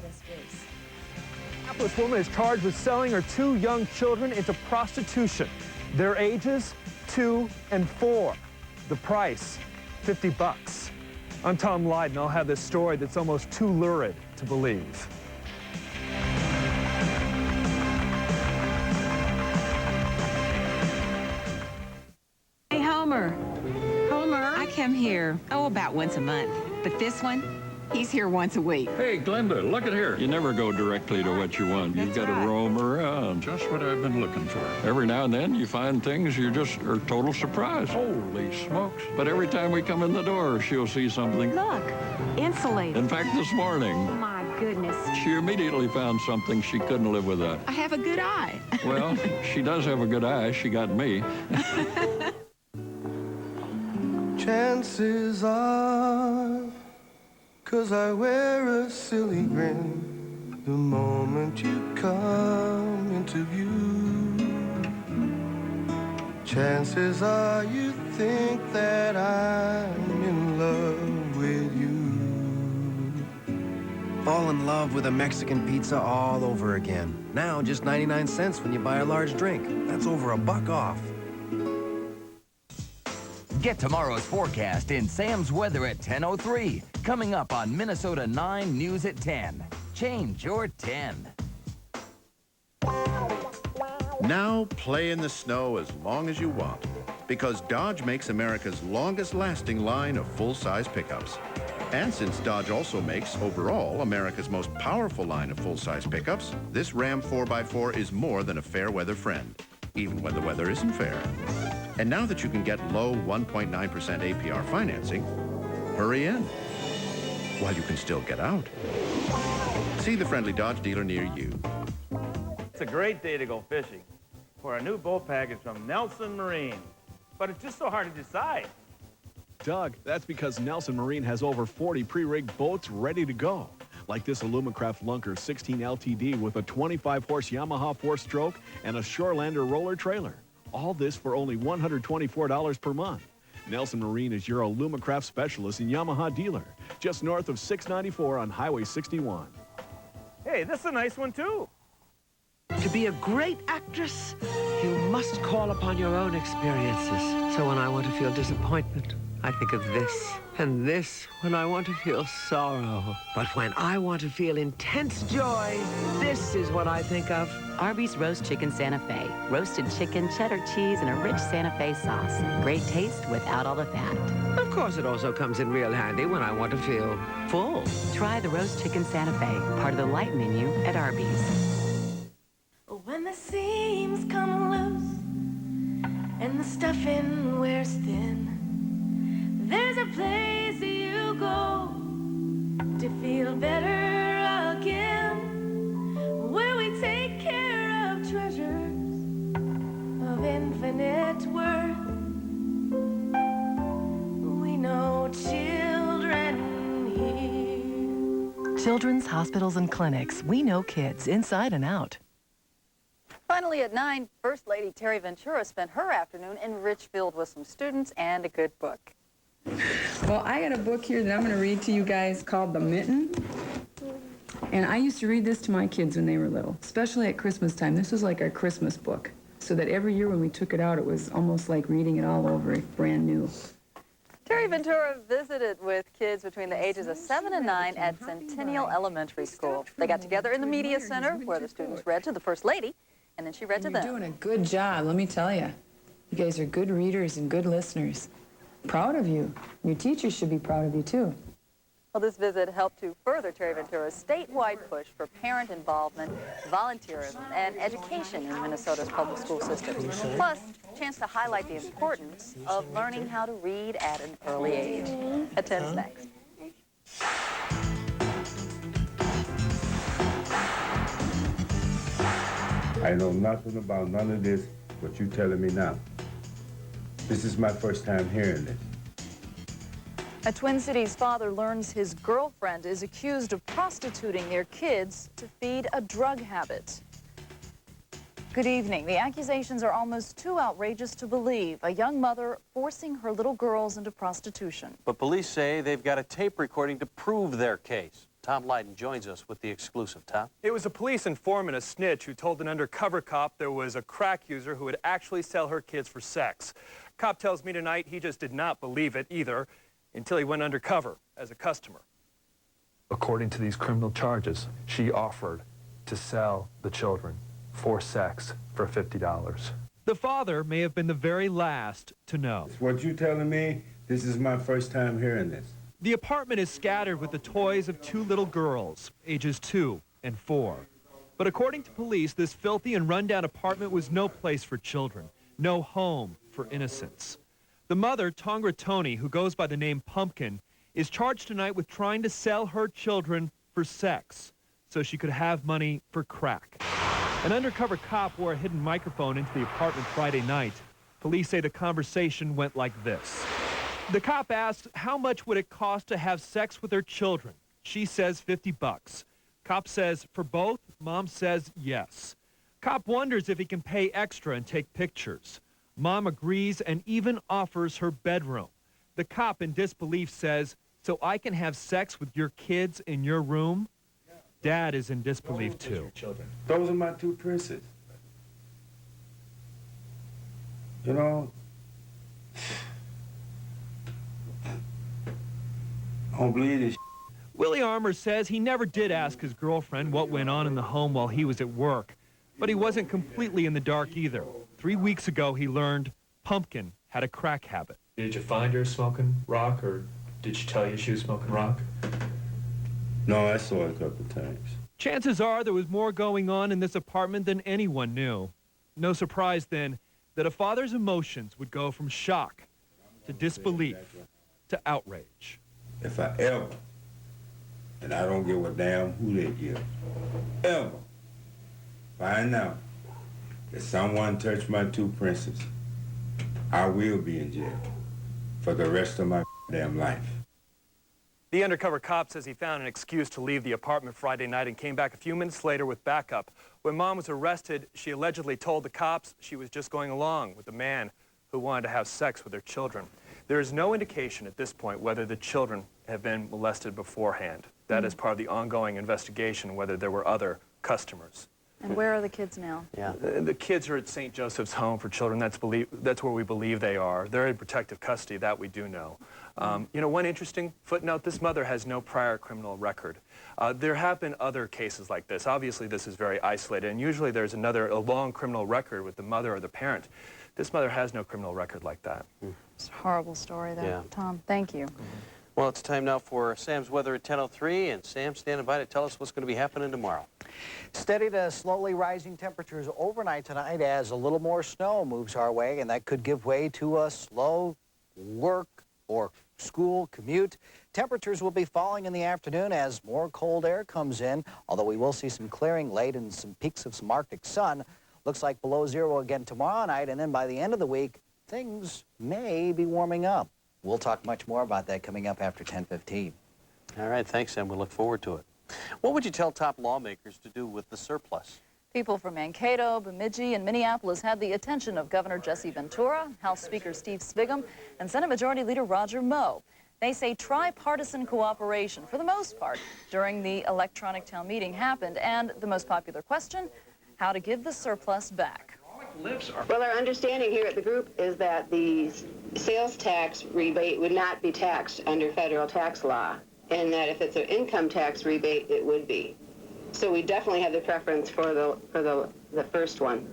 This woman is charged with selling her 2 young children into prostitution. Their ages, 2 and 4. The price, $50. I'm Tom Lydon. I'll have this story that's almost too lurid to believe. Hey, Homer. I come here, about once a month. But this one, he's here once a week. Hey, Glenda, look at here. You never go directly to what you want. You've got to roam around. Just what I've been looking for. Every now and then you find things you just are total surprise. Holy smokes. But every time we come in the door, she'll see something. Look, insulated. In fact, this morning. Oh, my goodness. She immediately found something she couldn't live without. I have a good eye. Well, she does have a good eye. She got me. Chances are, 'cause I wear a silly grin the moment you come into view. Chances are you think that I'm in love with you. Fall in love with a Mexican pizza all over again. Now just 99 cents when you buy a large drink. That's over $1 off. Get tomorrow's forecast in Sam's Weather at 10:03. Coming up on Minnesota 9 News at 10. Change your 10. Now play in the snow as long as you want, because Dodge makes America's longest-lasting line of full-size pickups. And since Dodge also makes, overall, America's most powerful line of full-size pickups, this Ram 4x4 is more than a fair-weather friend, even when the weather isn't fair. And now that you can get low 1.9% APR financing, hurry in while you can still get out. See the friendly Dodge dealer near you. It's a great day to go fishing for a new boat package from Nelson Marine. But it's just so hard to decide. Doug, that's because Nelson Marine has over 40 pre-rigged boats ready to go. Like this Alumacraft Lunker 16 LTD with a 25-horse Yamaha 4-stroke and a Shorelander roller trailer. All this for only $124 per month. Nelson Marine is your Alumacraft specialist and Yamaha dealer, just north of 694 on Highway 61. Hey, this is a nice one, too. To be a great actress, you must call upon your own experiences. So when I want to feel disappointment, I think of this, and this when I want to feel sorrow. But when I want to feel intense joy, this is what I think of. Arby's Roast Chicken Santa Fe. Roasted chicken, cheddar cheese, and a rich Santa Fe sauce. Great taste without all the fat. Of course, it also comes in real handy when I want to feel full. Try the Roast Chicken Santa Fe, part of the light menu at Arby's. When the seams come loose and the stuffing wears thin, there's a place you go to feel better again, where we take care of treasures of infinite worth. We know children heal. Children's hospitals and clinics. We know kids inside and out. Finally at 9, First Lady Terry Ventura spent her afternoon in Richfield with some students and a good book. Well, I got a book here that I'm going to read to you guys called The Mitten. And I used to read this to my kids when they were little, especially at Christmas time. This was like our Christmas book, so that every year when we took it out, it was almost like reading it all over, brand new. Terry Ventura visited with kids between the ages of 7 and 9 at Centennial Elementary School. They got together in the Media Center, where the students read to the First Lady, and then she read to them. You're doing a good job, let me tell you. You guys are good readers and good listeners. Proud of you. Your teachers should be proud of you, too. Well, this visit helped to further Terry Ventura's statewide push for parent involvement, volunteerism, and education in Minnesota's public school system. Plus, a chance to highlight the importance of learning how to read at an early age. At 10's next. I know nothing about none of this, what you telling me now. This is my first time hearing this. A Twin Cities father learns his girlfriend is accused of prostituting their kids to feed a drug habit. Good evening. The accusations are almost too outrageous to believe. A young mother forcing her little girls into prostitution. But police say they've got a tape recording to prove their case. Tom Lydon joins us with the exclusive. Tom? It was a police informant, a snitch, who told an undercover cop there was a crack user who would actually sell her kids for sex. Cop tells me tonight he just did not believe it either until he went undercover as a customer. According to these criminal charges, she offered to sell the children for sex for $50. The father may have been the very last to know. What you telling me, this is my first time hearing this. The apartment is scattered with the toys of two little girls, ages 2 and 4. But according to police, this filthy and rundown apartment was no place for children, no home for innocence. The mother, Tongra Tony, who goes by the name Pumpkin, is charged tonight with trying to sell her children for sex so she could have money for crack. An undercover cop wore a hidden microphone into the apartment Friday night. Police say the conversation went like this. The cop asked how much would it cost to have sex with her children. She says 50 bucks. Cop says for both. Mom says yes. Cop wonders if he can pay extra and take pictures. Mom agrees and even offers her bedroom. The cop in disbelief says, so I can have sex with your kids in your room? Dad is in disbelief too. Those are my two princes. You know, I don't believe this. Willie Armour says he never did ask his girlfriend what went on in the home while he was at work. But he wasn't completely in the dark either. 3 weeks ago, he learned Pumpkin had a crack habit. Did you find her smoking rock, or did she tell you she was smoking rock? No, I saw it a couple times. Chances are there was more going on in this apartment than anyone knew. No surprise, then, that a father's emotions would go from shock to disbelief to outrage. If I ever, and I don't give a damn who they give, ever find out that someone touched my two princes, I will be in jail for the rest of my damn life. The undercover cop says he found an excuse to leave the apartment Friday night and came back a few minutes later with backup. When Mom was arrested, she allegedly told the cops she was just going along with the man who wanted to have sex with her children. There is no indication at this point whether the children have been molested beforehand. That is part of the ongoing investigation, whether there were other customers. And where are the kids now? Yeah. The kids are at St. Joseph's Home for Children. That's where we believe they are. They're in protective custody, that we do know. You know, one interesting footnote, this mother has no prior criminal record. There have been other cases like this. Obviously, this is very isolated, and usually there's a long criminal record with the mother or the parent. This mother has no criminal record like that. It's a horrible story, though. Yeah. Tom, thank you. Well, it's time now for Sam's weather at 10:03, and Sam, standing by to tell us what's going to be happening tomorrow. Steady to slowly rising temperatures overnight tonight as a little more snow moves our way, and that could give way to a slow work or school commute. Temperatures will be falling in the afternoon as more cold air comes in, although we will see some clearing late and some peaks of some Arctic sun. Looks like below zero again tomorrow night, and then by the end of the week, things may be warming up. We'll talk much more about that coming up after 10:15. All right, thanks, Sam. We look forward to it. What would you tell top lawmakers to do with the surplus? People from Mankato, Bemidji, and Minneapolis had the attention of Governor Jesse Ventura, House Speaker Steve Swigum, and Senate Majority Leader Roger Moe. They say tripartisan cooperation, for the most part, during the electronic town meeting happened, and the most popular question, how to give the surplus back. Well, our understanding here at the group is that the sales tax rebate would not be taxed under federal tax law, and that if it's an income tax rebate, it would be. So we definitely have the preference for the first one.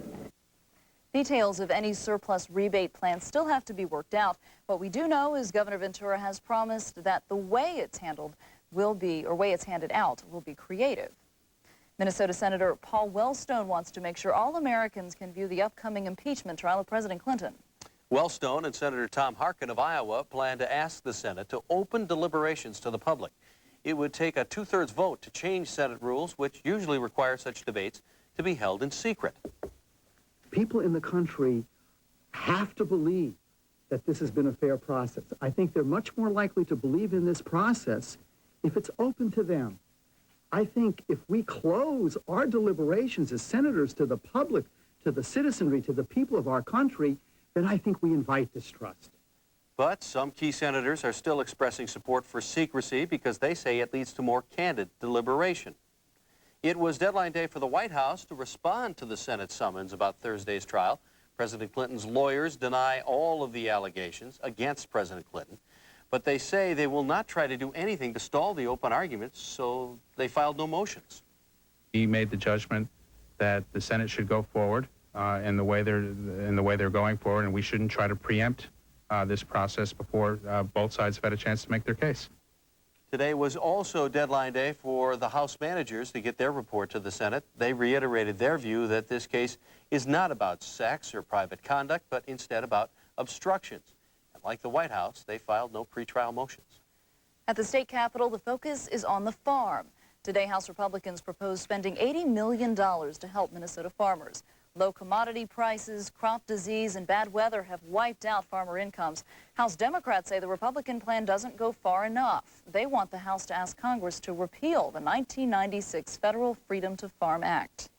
Details of any surplus rebate plan still have to be worked out. What we do know is Governor Ventura has promised that the way it's handled will be, or way it's handed out, will be creative. Minnesota Senator Paul Wellstone wants to make sure all Americans can view the upcoming impeachment trial of President Clinton. Wellstone and Senator Tom Harkin of Iowa plan to ask the Senate to open deliberations to the public. It would take a 2/3 vote to change Senate rules, which usually require such debates to be held in secret. People in the country have to believe that this has been a fair process. I think they're much more likely to believe in this process if it's open to them. I think if we close our deliberations as senators to the public, to the citizenry, to the people of our country, then I think we invite distrust. But some key senators are still expressing support for secrecy because they say it leads to more candid deliberation. It was deadline day for the White House to respond to the Senate summons about Thursday's trial. President Clinton's lawyers deny all of the allegations against President Clinton, but they say they will not try to do anything to stall the open arguments, so they filed no motions. He made the judgment that the Senate should go forward in the way they're going forward, and we shouldn't try to preempt this process before both sides have had a chance to make their case. Today was also deadline day for the House managers to get their report to the Senate. They reiterated their view that this case is not about sex or private conduct, but instead about obstructions. And like the White House, they filed no pretrial motions. At the state capitol, the focus is on the farm. Today, House Republicans propose spending $80 million to help Minnesota farmers. Low commodity prices, crop disease, and bad weather have wiped out farmer incomes. House Democrats say the Republican plan doesn't go far enough. They want the House to ask Congress to repeal the 1996 Federal Freedom to Farm Act.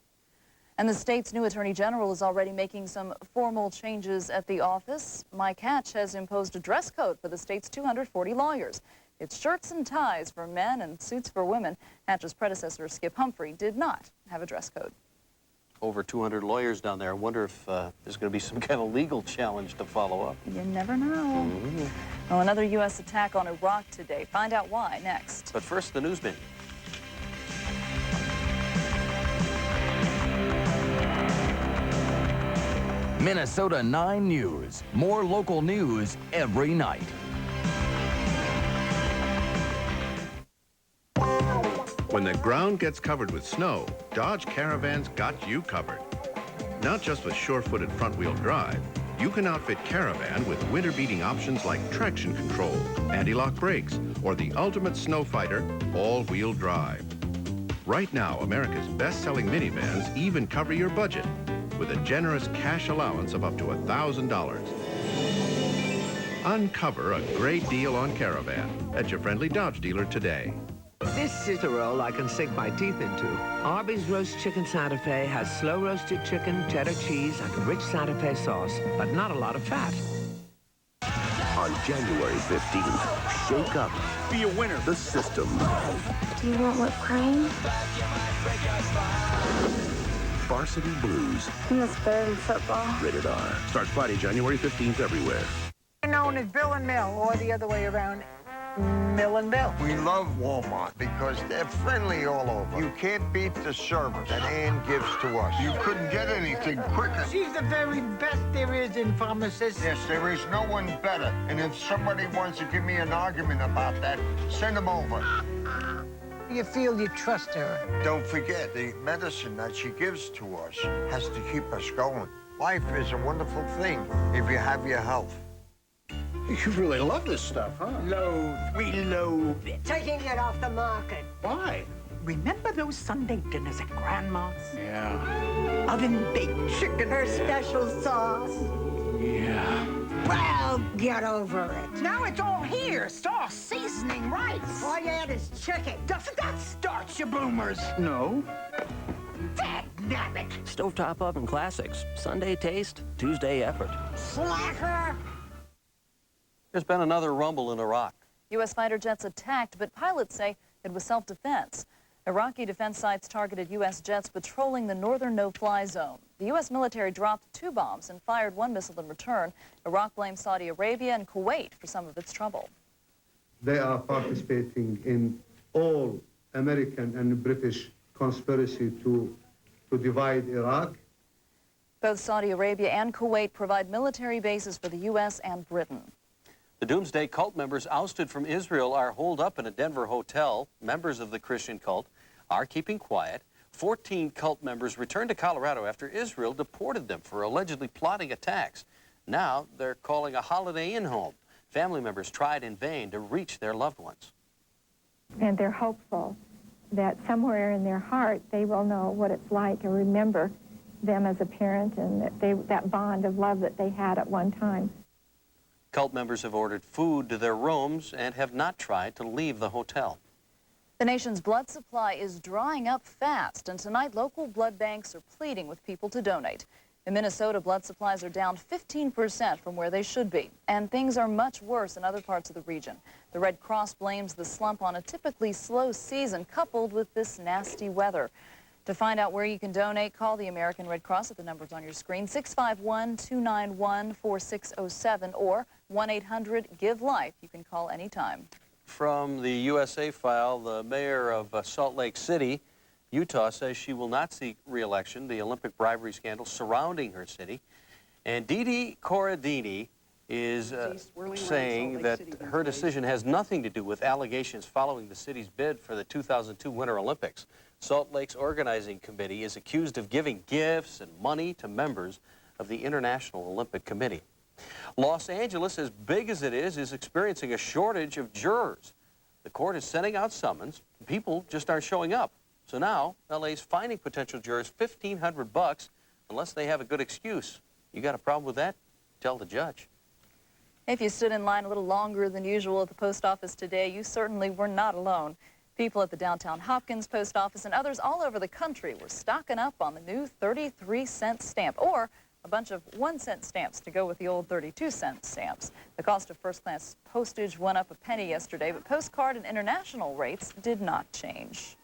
And the state's new Attorney General is already making some formal changes at the office. Mike Hatch has imposed a dress code for the state's 240 lawyers. It's shirts and ties for men and suits for women. Hatch's predecessor, Skip Humphrey, did not have a dress code. Over 200 lawyers down there. I wonder if there's going to be some kind of legal challenge to follow up. You never know. Well, another U.S. attack on Iraq today. Find out why next. But first, the news menu. Minnesota 9 News. More local news every night. When the ground gets covered with snow, Dodge Caravan's got you covered. Not just with sure-footed front-wheel drive, you can outfit Caravan with winter-beating options like traction control, anti-lock brakes, or the ultimate snow fighter, all-wheel drive. Right now, America's best-selling minivans even cover your budget with a generous cash allowance of up to $1,000. Uncover a great deal on Caravan at your friendly Dodge dealer today. This is a roll I can sink my teeth into. Arby's Roast Chicken Santa Fe has slow roasted chicken, cheddar cheese, and a rich Santa Fe sauce, but not a lot of fat. On January 15th, shake up. Be a winner. The system. Do you want whipped cream? Varsity Blues. That's better than football. Rated R. Starts Friday, January 15th everywhere. Known as Bill and Mel, or the other way around, Mill and Bill. We love Walmart because they're friendly all over. You can't beat the service that Ann gives to us. You couldn't get anything quicker. She's the very best there is in pharmacists. Yes, there is no one better. And if somebody wants to give me an argument about that, send them over. You feel you trust her. Don't forget, the medicine that she gives to us has to keep us going. Life is a wonderful thing if you have your health. You really love this stuff, huh? Loathe. We loathe it. Taking it off the market. Why? Remember those Sunday dinners at Grandma's? Yeah. Oven-baked chicken. Her special sauce. Yeah. Well, get over it. Now it's all here. Sauce, seasoning, rice. All you add is chicken. Doesn't that start you bloomers? No. Dagnabbit. Stovetop oven classics. Sunday taste, Tuesday effort. Slacker. There's been another rumble in Iraq. U.S. fighter jets attacked, but pilots say it was self-defense. Iraqi defense sites targeted U.S. jets patrolling the northern no-fly zone. The U.S. military dropped 2 bombs and fired 1 missile in return. Iraq blames Saudi Arabia and Kuwait for some of its trouble. They are participating in all American and British conspiracy to divide Iraq. Both Saudi Arabia and Kuwait provide military bases for the U.S. and Britain. The Doomsday Cult members ousted from Israel are holed up in a Denver hotel. Members of the Christian cult are keeping quiet. 14 cult members returned to Colorado after Israel deported them for allegedly plotting attacks. Now they're calling a Holiday Inn home. Family members tried in vain to reach their loved ones. And they're hopeful that somewhere in their heart they will know what it's like and remember them as a parent and that bond of love that they had at one time. Cult members have ordered food to their rooms and have not tried to leave the hotel. The nation's blood supply is drying up fast, and tonight local blood banks are pleading with people to donate. In Minnesota, blood supplies are down 15% from where they should be, and things are much worse in other parts of the region. The Red Cross blames the slump on a typically slow season coupled with this nasty weather. To find out where you can donate, call the American Red Cross at the numbers on your screen, 651-291-4607 or 1-800-GIVE-LIFE. You can call anytime. From the USA File, the mayor of Salt Lake City, Utah, says she will not seek re-election. The Olympic bribery scandal surrounding her city. And Didi Corradini is saying that her decision has nothing to do with allegations following the city's bid for the 2002 Winter Olympics. Salt Lake's organizing committee is accused of giving gifts and money to members of the International Olympic Committee. Los Angeles, as big as it is experiencing a shortage of jurors. The court is sending out summons. People just aren't showing up. So now, LA's fining potential jurors $1,500 unless they have a good excuse. You got a problem with that? Tell the judge. If you stood in line a little longer than usual at the post office today, you certainly were not alone. People at the downtown Hopkins post office and others all over the country were stocking up on the new 33-cent stamp, or a bunch of 1-cent stamps to go with the old 32-cent stamps. The cost of first-class postage went up a penny yesterday, but postcard and international rates did not change.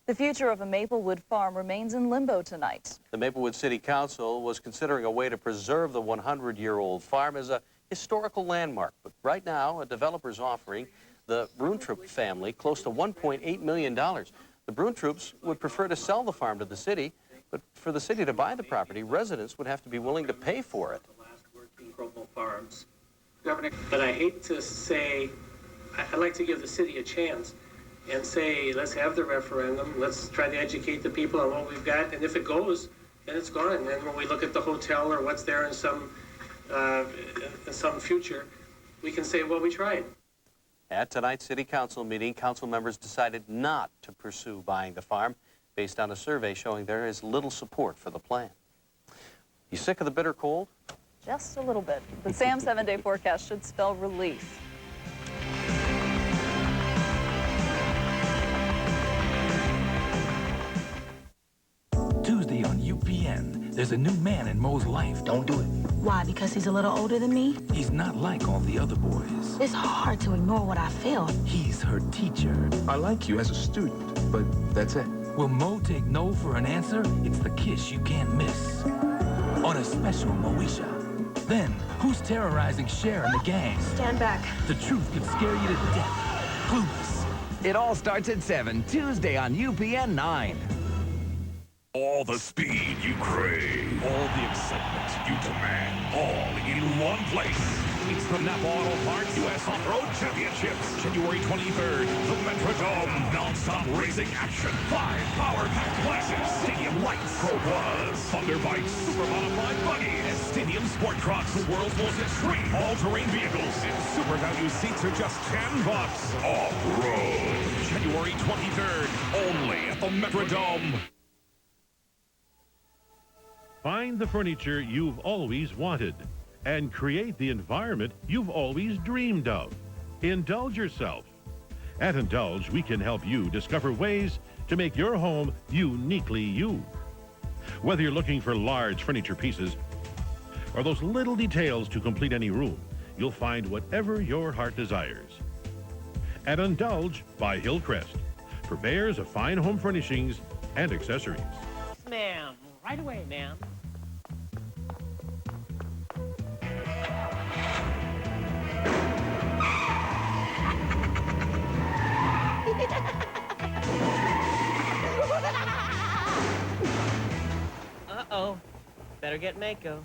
The future of a Maplewood farm remains in limbo tonight. The Maplewood City Council was considering a way to preserve the 100-year-old farm as a historical landmark, but right now a developer's offering the Bruntrup family close to $1.8 million. The Bruntrupes would prefer to sell the farm to the city, but for the city to buy the property, residents would have to be willing to pay for it. Farms. But I hate to say, I'd like to give the city a chance and say, let's have the referendum, let's try to educate the people on what we've got, and if it goes, then it's gone. And then when we look at the hotel or what's there in some future, we can say, well, we tried. At tonight's city council meeting, council members decided not to pursue buying the farm based on a survey showing there is little support for the plan. You sick of the bitter cold? Just a little bit. The SAM 7-day forecast should spell relief. Tuesday on UPN, there's a new man in Mo's life. Don't do it. Why? Because he's a little older than me? He's not like all the other boys. It's hard to ignore what I feel. He's her teacher. I like you as a student, but that's it. Will Mo take no for an answer? It's the kiss you can't miss. On a special Moesha. Then, who's terrorizing Cher and the gang? Stand back. The truth could scare you to death. Clueless. It all starts at 7, Tuesday on UPN 9. All the speed you crave, all the excitement you demand, all in one place. It's the Napa Auto Parts U.S. Off-Road Championships, January 23rd. The Metrodome, non-stop racing action. 5 power-packed classes, stadium lights, Pro Was, Thunder Bikes, super modified buggies, stadium sport trucks, the world's most extreme all-terrain vehicles, and super value seats are just $10. Off-road, January 23rd, only at the Metrodome. Find the furniture you've always wanted and create the environment you've always dreamed of. Indulge yourself. At Indulge, we can help you discover ways to make your home uniquely you. Whether you're looking for large furniture pieces or those little details to complete any room, you'll find whatever your heart desires. At Indulge by Hillcrest, purveyors of fine home furnishings and accessories. Ma'am, right away, ma'am. Uh-oh. Better get Mako.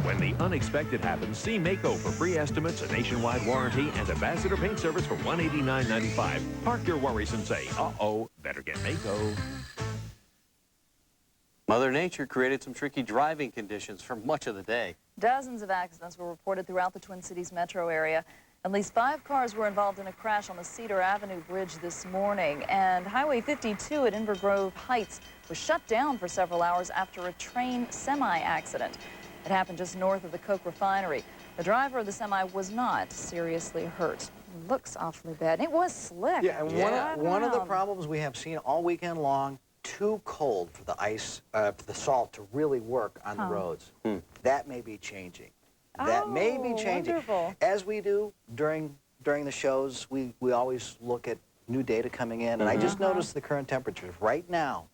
When the unexpected happens, see Mako for free estimates, a nationwide warranty, and Ambassador Paint Service for $189.95. Park your worries and say, uh-oh, better get Mako. Mother Nature created some tricky driving conditions for much of the day. Dozens of accidents were reported throughout the Twin Cities metro area. At least 5 cars were involved in a crash on the Cedar Avenue Bridge this morning, and Highway 52 at Inver Grove Heights was shut down for several hours after a train semi-accident. It happened just north of the Coke refinery. The driver of the semi was not seriously hurt. It looks awfully bad. It was slick. Yeah, and one of the problems we have seen all weekend long, too cold for the ice, for the salt to really work on the roads. That may be changing. That may be changing. Wonderful. As we do during the shows, we always look at new data coming in, and I just noticed the current temperatures. Right now,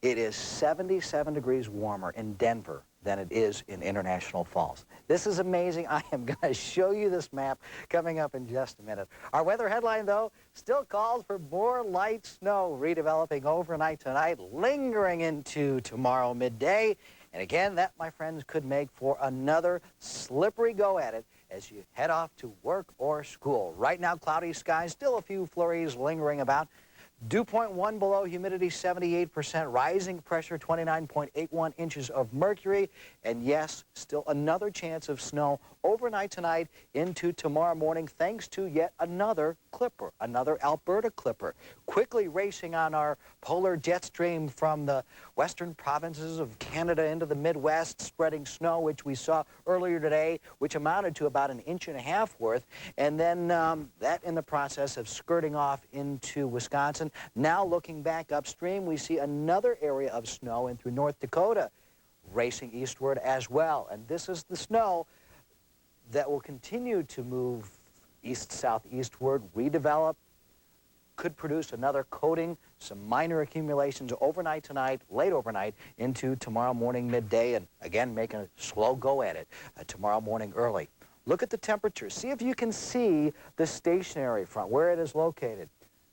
it is 77 degrees warmer in Denver than it is in International Falls. This is amazing. I am going to show you this map coming up in just a minute. Our weather headline, though, still calls for more light snow redeveloping overnight tonight, lingering into tomorrow midday. And again, that, my friends, could make for another slippery go at it as you head off to work or school. Right now, cloudy skies, still a few flurries lingering about. Dew point 1 below, humidity 78%, rising pressure 29.81 inches of mercury, and yes, still another chance of snow overnight tonight into tomorrow morning thanks to yet another clipper, another Alberta clipper, quickly racing on our polar jet stream from the western provinces of Canada into the Midwest, spreading snow, which we saw earlier today, which amounted to about 1.5 inches worth, and then that in the process of skirting off into Wisconsin. Now looking back upstream, we see another area of snow in through North Dakota racing eastward as well. And this is the snow that will continue to move east-southeastward, redevelop, could produce another coating, some minor accumulations overnight tonight, late overnight, into tomorrow morning midday, and again making a slow go at it tomorrow morning early. Look at the temperature. See if you can see the stationary front, where it is located.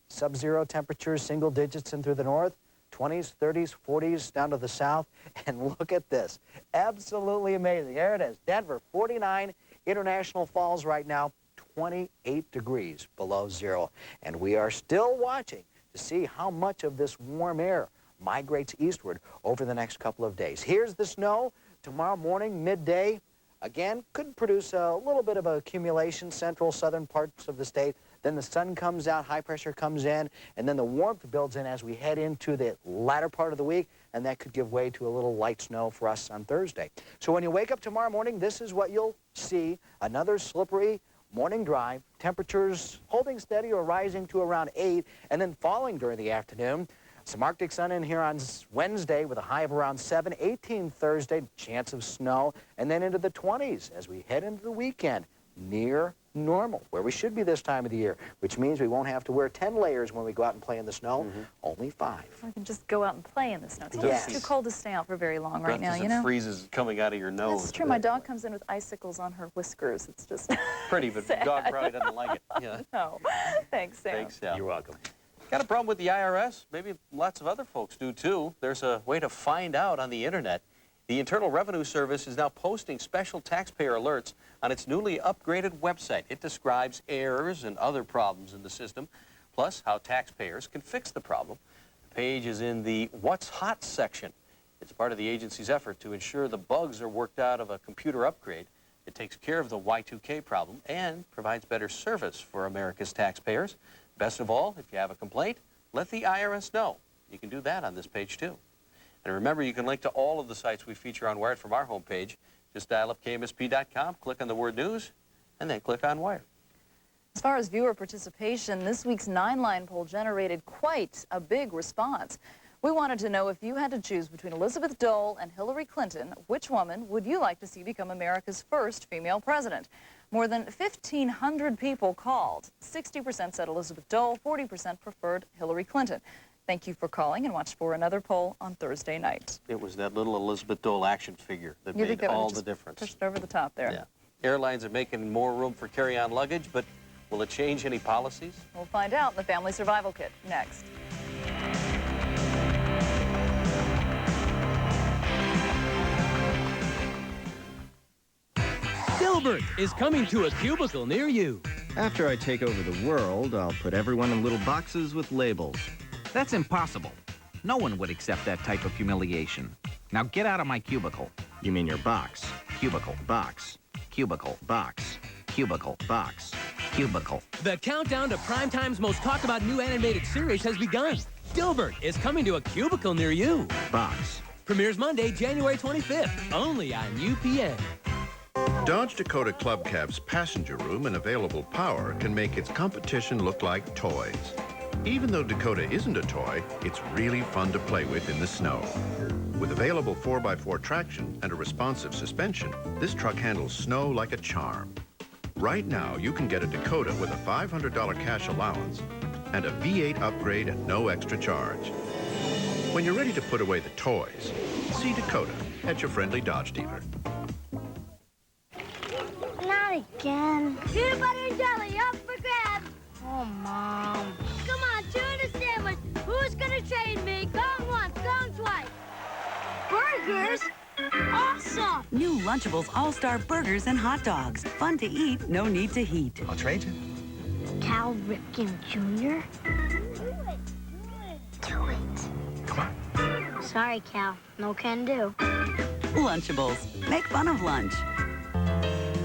Sub-zero temperatures, single digits in through the north, 20s, 30s, 40s down to the south. And look at this. Absolutely amazing. There it is. Denver, 49. International Falls right now, 28 degrees below zero. And we are still watching to see how much of this warm air migrates eastward over the next couple of days. Here's the snow tomorrow morning, midday. Again, could produce a little bit of accumulation, central, southern parts of the state. Then the sun comes out, high pressure comes in, and then the warmth builds in as we head into the latter part of the week, and that could give way to a little light snow for us on Thursday. So when you wake up tomorrow morning, this is what you'll see. Another slippery morning drive, temperatures holding steady or rising to around 8, and then falling during the afternoon. Some Arctic sun in here on Wednesday with a high of around 7, 18 Thursday, chance of snow, and then into the 20s as we head into the weekend, near normal, where we should be this time of the year, which means we won't have to wear 10 layers when we go out and play in the snow, only 5. I can just go out and play in the snow. It's too cold to stay out for very long right now, you know? It freezes coming out of your nose. That's true. My dog comes in with icicles on her whiskers. It's just pretty, but the dog probably doesn't like it. Yeah. No. Thanks, Sam. Thanks, Sam. You're welcome. Got a problem with the IRS? Maybe lots of other folks do, too. There's a way to find out on the Internet. The Internal Revenue Service is now posting special taxpayer alerts on its newly upgraded website. It describes errors and other problems in the system, plus how taxpayers can fix the problem. The page is in the What's Hot section. It's part of the agency's effort to ensure the bugs are worked out of a computer upgrade. It takes care of the Y2K problem and provides better service for America's taxpayers. Best of all, if you have a complaint, let the IRS know. You can do that on this page, too. And remember, you can link to all of the sites we feature on Wired from our homepage. Just dial up KMSP.com, click on the word news, and then click on Wired. As far as viewer participation, this week's 9-line poll generated quite a big response. We wanted to know if you had to choose between Elizabeth Dole and Hillary Clinton, which woman would you like to see become America's first female president? More than 1,500 people called. 60% said Elizabeth Dole, 40% preferred Hillary Clinton. Thank you for calling, and watch for another poll on Thursday night. It was that little Elizabeth Dole action figure that made all the difference. Pushed over the top there. Yeah. Airlines are making more room for carry-on luggage, but will it change any policies? We'll find out in the Family Survival Kit next. Dilbert is coming to a cubicle near you. After I take over the world, I'll put everyone in little boxes with labels. That's impossible. No one would accept that type of humiliation. Now get out of my cubicle. You mean your box? Cubicle. Box. Cubicle. Box. Cubicle. Box. Cubicle. The countdown to Primetime's most talked about new animated series has begun. Dilbert is coming to a cubicle near you. Box. Premieres Monday, January 25th, only on UPN. Dodge Dakota Club Cab's passenger room and available power can make its competition look like toys. Even though Dakota isn't a toy, it's really fun to play with in the snow. With available 4x4 traction and a responsive suspension, this truck handles snow like a charm. Right now, you can get a Dakota with a $500 cash allowance and a V8 upgrade at no extra charge. When you're ready to put away the toys, see Dakota at your friendly Dodge dealer. Not again. Peanut butter and jelly, up for grabs. Oh, Mom. Come on, tuna sandwich. Who's gonna train me? Going once, going twice. Burgers? Awesome! New Lunchables All-Star Burgers and Hot Dogs. Fun to eat, no need to heat. I'll trade you. Cal Ripken Jr.? do it. Come on. Sorry, Cal. No can do. Lunchables. Make fun of lunch.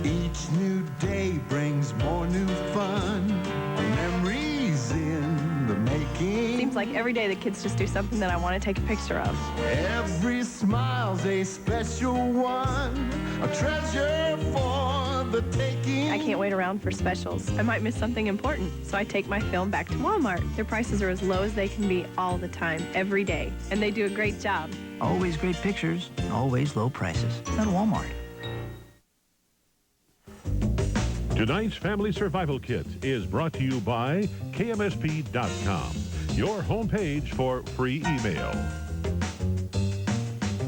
Each new day brings more new fun. Memories in the making. Seems like every day the kids just do something that I want to take a picture of. Every smile's a special one. A treasure for the taking. I can't wait around for specials. I might miss something important, so I take my film back to Walmart. Their prices are as low as they can be all the time, every day, and they do a great job. Always great pictures, always low prices. Not Walmart. Tonight's Family Survival Kit is brought to you by KMSP.com, your homepage for free email.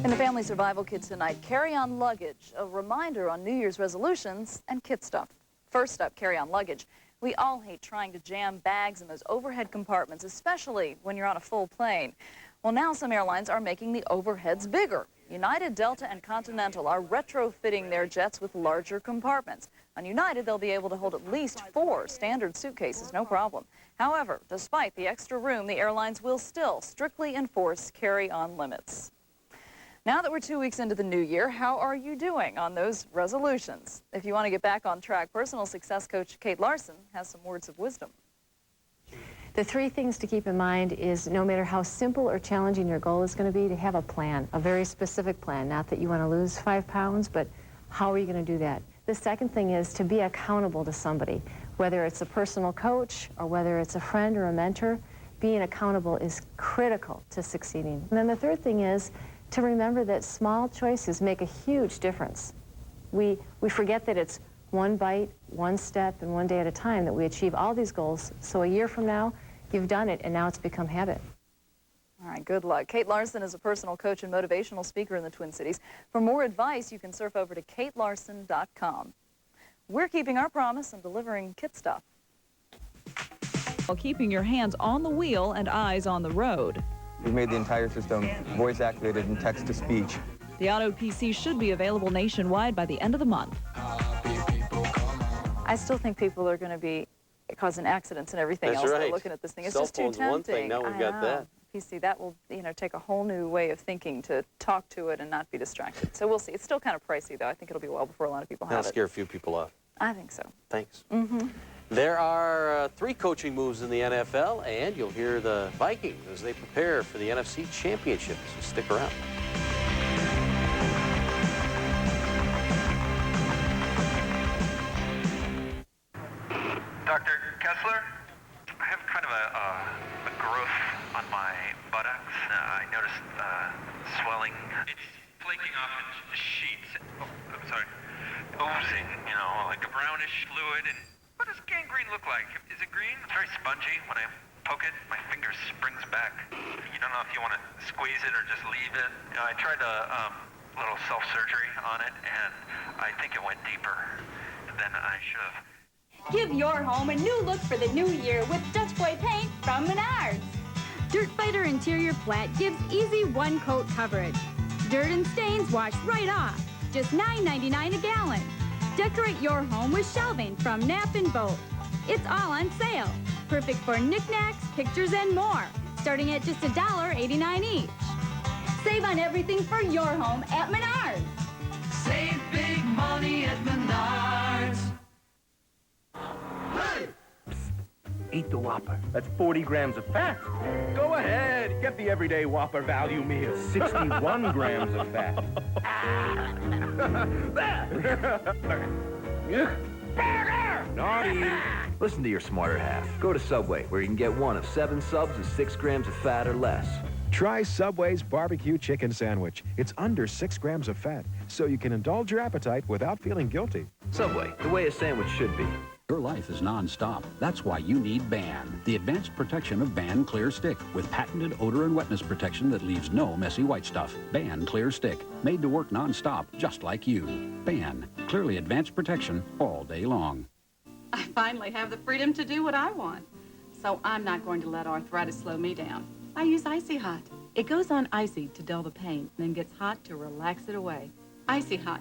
In the Family Survival Kit tonight, carry-on luggage, a reminder on New Year's resolutions, and kit stuff. First up, carry-on luggage. We all hate trying to jam bags in those overhead compartments, especially when you're on a full plane. Well, now some airlines are making the overheads bigger. United, Delta, and Continental are retrofitting their jets with larger compartments. On United, they'll be able to hold at least 4 standard suitcases, no problem. However, despite the extra room, the airlines will still strictly enforce carry-on limits. Now that we're 2 weeks into the new year, how are you doing on those resolutions? If you want to get back on track, personal success coach Kate Larson has some words of wisdom. The 3 things to keep in mind is no matter how simple or challenging your goal is going to be, to have a plan, a very specific plan. Not that you want to lose 5 pounds, but how are you going to do that? The second thing is to be accountable to somebody, whether it's a personal coach or whether it's a friend or a mentor. Being accountable is critical to succeeding. And then the third thing is to remember that small choices make a huge difference. We forget that it's 1 bite, 1 step, and 1 day at a time that we achieve all these goals. So a year from now, you've done it, and now it's become habit. All right, good luck. Kate Larson is a personal coach and motivational speaker in the Twin Cities. For more advice, you can surf over to katelarson.com. We're keeping our promise and delivering kit stuff. While keeping your hands on the wheel and eyes on the road. We've made the entire system voice-activated and text-to-speech. The Auto PC should be available nationwide by the end of the month. I still think people are going to be causing accidents and everything else. They're looking at this thing. It's just too tempting. One thing. Now we've got that. PC, that will, take a whole new way of thinking to talk to it and not be distracted. So we'll see. It's still kind of pricey, though. I think it'll be well before a lot of people have it. That'll scare a few people off. I think so. Thanks. There are 3 coaching moves in the NFL, and you'll hear the Vikings as they prepare for the NFC Championship. So stick around. Dr. Kessler, I have kind of a growth on my buttocks. I noticed swelling. It's flaking off in sheets. Oh, I'm sorry. Oozing, like a brownish fluid. And what does gangrene look like? Is it green? It's very spongy. When I poke it, my finger springs back. You don't know if you want to squeeze it or just leave it. I tried a little self-surgery on it, and I think it went deeper than I should have. Give your home a new look for the new year with Dutch Boy paint from Menards. Dirt Fighter Interior Flat gives easy 1-coat coverage. Dirt and stains wash right off. Just $9.99 a gallon. Decorate your home with shelving from Nap and Boat. It's all on sale. Perfect for knickknacks, pictures, and more. Starting at just $1.89 each. Save on everything for your home at Menards. Save big money at Menards. Eat the Whopper. That's 40 grams of fat. Go ahead. Get the everyday Whopper value meal. 61 grams of fat. Naughty. Listen to your smarter half. Go to Subway, where you can get one of 7 subs with 6 grams of fat or less. Try Subway's barbecue chicken sandwich. It's under 6 grams of fat, so you can indulge your appetite without feeling guilty. Subway, the way a sandwich should be. Your life is non-stop. That's why you need Ban, the advanced protection of Ban Clear Stick, with patented odor and wetness protection that leaves no messy white stuff. Ban Clear Stick, made to work non-stop, just like you. Ban, clearly advanced protection all day long. I finally have the freedom to do what I want. So I'm not going to let arthritis slow me down. I use Icy Hot. It goes on icy to dull the pain, then gets hot to relax it away. Icy Hot.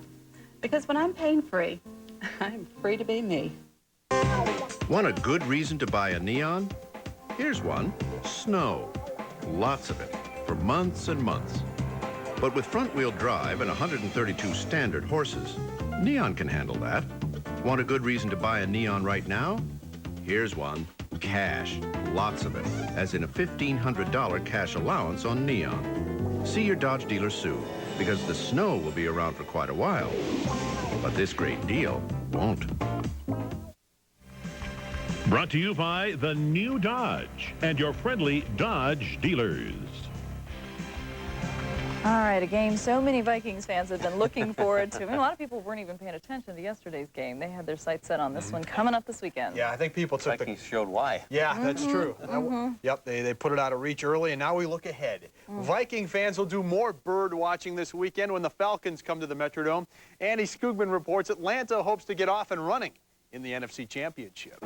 Because when I'm pain-free, I'm free to be me. Want a good reason to buy a Neon? Here's one. Snow. lots of it, for months and months. But with front-wheel drive and 132 standard horses, Neon can handle that. Want a good reason to buy a Neon right now? Here's one. Cash. Lots of it, as in a $1,500 cash allowance on Neon. See your Dodge dealer soon, because the snow will be around for quite a while. But this great deal won't. Brought to you by the new Dodge and your friendly Dodge dealers. All right, a game so many Vikings fans have been looking forward to. I mean, a lot of people weren't even paying attention to yesterday's game. They had their sights set on this one coming up this weekend. Yeah, I think people took Vikings showed why. Yeah, that's true. Yep, they put it out of reach early, and now we look ahead. Viking fans will do more bird watching this weekend when the Falcons come to the Metrodome. Andy Skoogman reports Atlanta hopes to get off and running in the NFC Championship.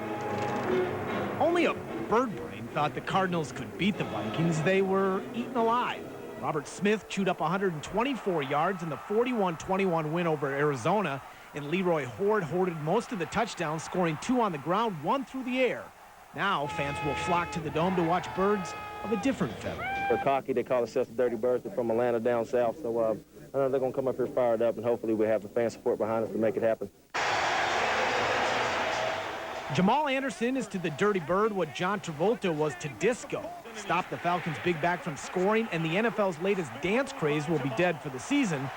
Only a bird brain thought the Cardinals could beat the Vikings. They were eaten alive. Robert Smith chewed up 124 yards in the 41-21 win over Arizona, and Leroy Hoard hoarded most of the touchdowns, scoring 2 on the ground, 1 through the air. Now fans will flock to the Dome to watch birds of a different feather. They're cocky. They call themselves the Dirty Birds. They're from Atlanta down south, so I know they're going to come up here fired up, and hopefully we have the fan support behind us to make it happen. Jamal Anderson is to the Dirty Bird what John Travolta was to disco. Stop the Falcons' big back from scoring, and the NFL's latest dance craze will be dead for the season.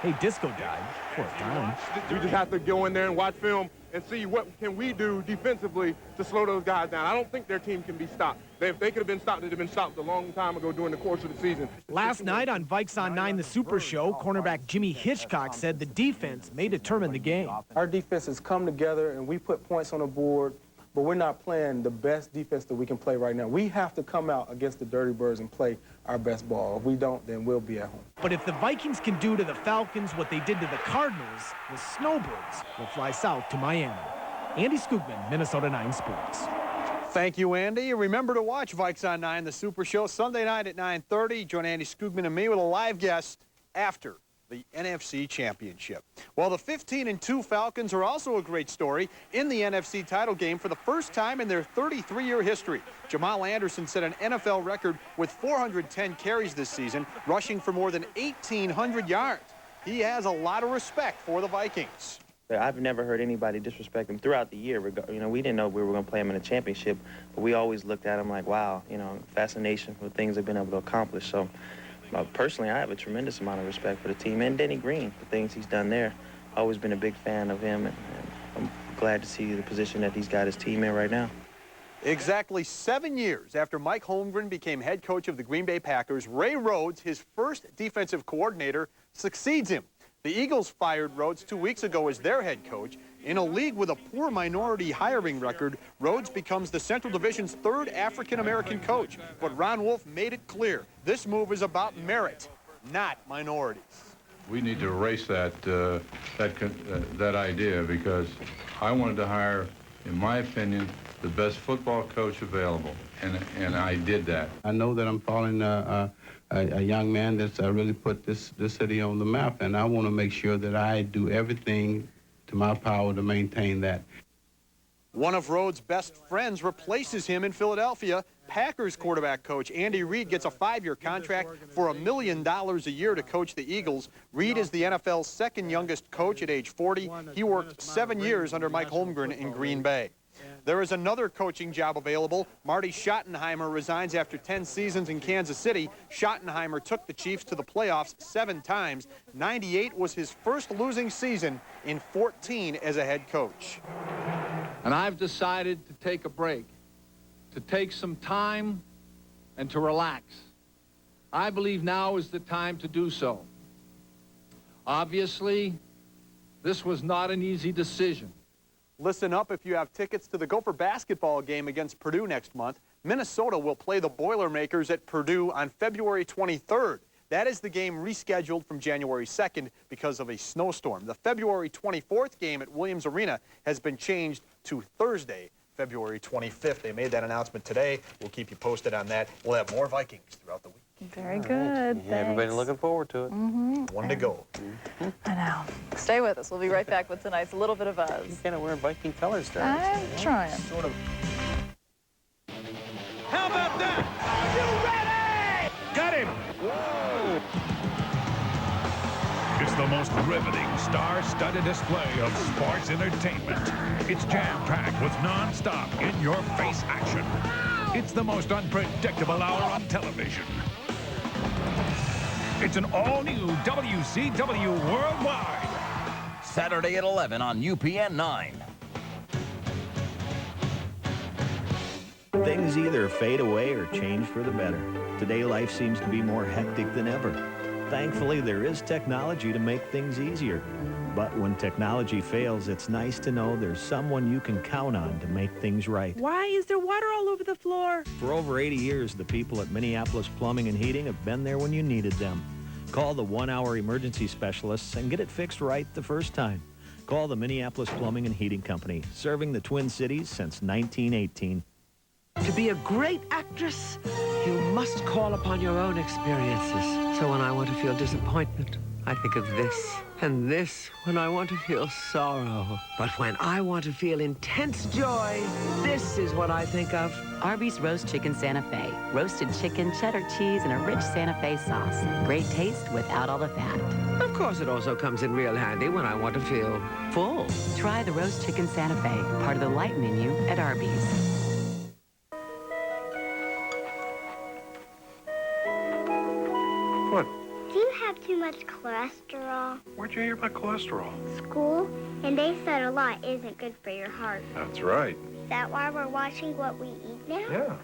Hey, disco died for a time. We just have to go in there and watch film and see what can we do defensively to slow those guys down. I don't think their team can be stopped. If they could have been stopped, they'd have been stopped a long time ago during the course of the season. Last night on Vikes on 9, the Super Show, cornerback Jimmy Hitchcock said the defense may determine the game. Our defense has come together, and we put points on the board, but we're not playing the best defense that we can play right now. We have to come out against the Dirty Birds and play our best ball. If we don't, then we'll be at home. But if the Vikings can do to the Falcons what they did to the Cardinals, the Snowbirds will fly south to Miami. Andy Skoogman, Minnesota 9 Sports. Thank you, Andy. Remember to watch Vikes on 9, the Super Show, Sunday night at 9:30. Join Andy Skoogman and me with a live guest after the NFC Championship. Well, the 15-2 Falcons are also a great story in the NFC title game for the first time in their 33-year history. Jamal Anderson set an NFL record with 410 carries this season, rushing for more than 1,800 yards. He has a lot of respect for the Vikings. I've never heard anybody disrespect him throughout the year. You know, we didn't know we were going to play him in a championship, but we always looked at him like, wow, you know, fascination with things they've been able to accomplish. So personally, I have a tremendous amount of respect for the team and Denny Green, the things he's done there. I've always been a big fan of him, and I'm glad to see the position that he's got his team in right now. Exactly 7 years after Mike Holmgren became head coach of the Green Bay Packers, Ray Rhodes, his first defensive coordinator, succeeds him. The Eagles fired Rhodes 2 weeks ago as their head coach. In a league with a poor minority hiring record, Rhodes becomes the Central Division's 3rd African-American coach. But Ron Wolf made it clear, this move is about merit, not minorities. We need to erase that idea, because I wanted to hire, in my opinion, the best football coach available, and I did that. I know that I'm following a young man that's really put this city on the map, and I want to make sure that I do everything to my power to maintain that. One of Rhodes' best friends replaces him in Philadelphia. Packers quarterback coach Andy Reid gets a 5-year contract for $1 million a year to coach the Eagles. Reid is the NFL's 2nd youngest coach at age 40. He worked 7 years under Mike Holmgren in Green Bay. There is another coaching job available. Marty Schottenheimer resigns after 10 seasons in Kansas City. Schottenheimer took the Chiefs to the playoffs 7 times. 98 was his first losing season in 14 as a head coach. And I've decided to take a break, to take some time and to relax. I believe now is the time to do so. Obviously, this was not an easy decision. Listen up if you have tickets to the Gopher basketball game against Purdue next month. Minnesota will play the Boilermakers at Purdue on February 23rd. That is the game rescheduled from January 2nd because of a snowstorm. The February 24th game at Williams Arena has been changed to Thursday, February 25th. They made that announcement today. We'll keep you posted on that. We'll have more Vikings throughout the week. Very good. Yeah, everybody looking forward to it. One to go. I know. Stay with us. We'll be right back with tonight's Little Bit of Buzz. You kind of wear Viking colors, Darren. I'm trying. Sort of. How about that? Are you ready? the most riveting, star-studded display of sports entertainment. It's jam-packed with non-stop, in-your-face action. It's the most unpredictable hour on television. It's an all-new WCW Worldwide. Saturday at 11 on UPN 9. Things either fade away or change for the better. Today, life seems to be more hectic than ever. Thankfully, there is technology to make things easier. But when technology fails, it's nice to know there's someone you can count on to make things right. Why is there water all over the floor? For over 80 years, the people at Minneapolis Plumbing and Heating have been there when you needed them. Call the one-hour emergency specialists and get it fixed right the first time. Call the Minneapolis Plumbing and Heating Company, serving the Twin Cities since 1918. To be a great actress, you must call upon your own experiences. So when I want to feel disappointment, I think of this, and this when I want to feel sorrow. But when I want to feel intense joy, this is what I think of. Arby's Roast Chicken Santa Fe. Roasted chicken, cheddar cheese, and a rich Santa Fe sauce. Great taste without all the fat. Of course, it also comes in real handy when I want to feel full. Try the Roast Chicken Santa Fe, part of the light menu at Arby's. What? Do you have too much cholesterol? Where'd you hear about cholesterol? School, and they said a lot isn't good for your heart. That's right. Is that why we're watching what we eat now? Yeah,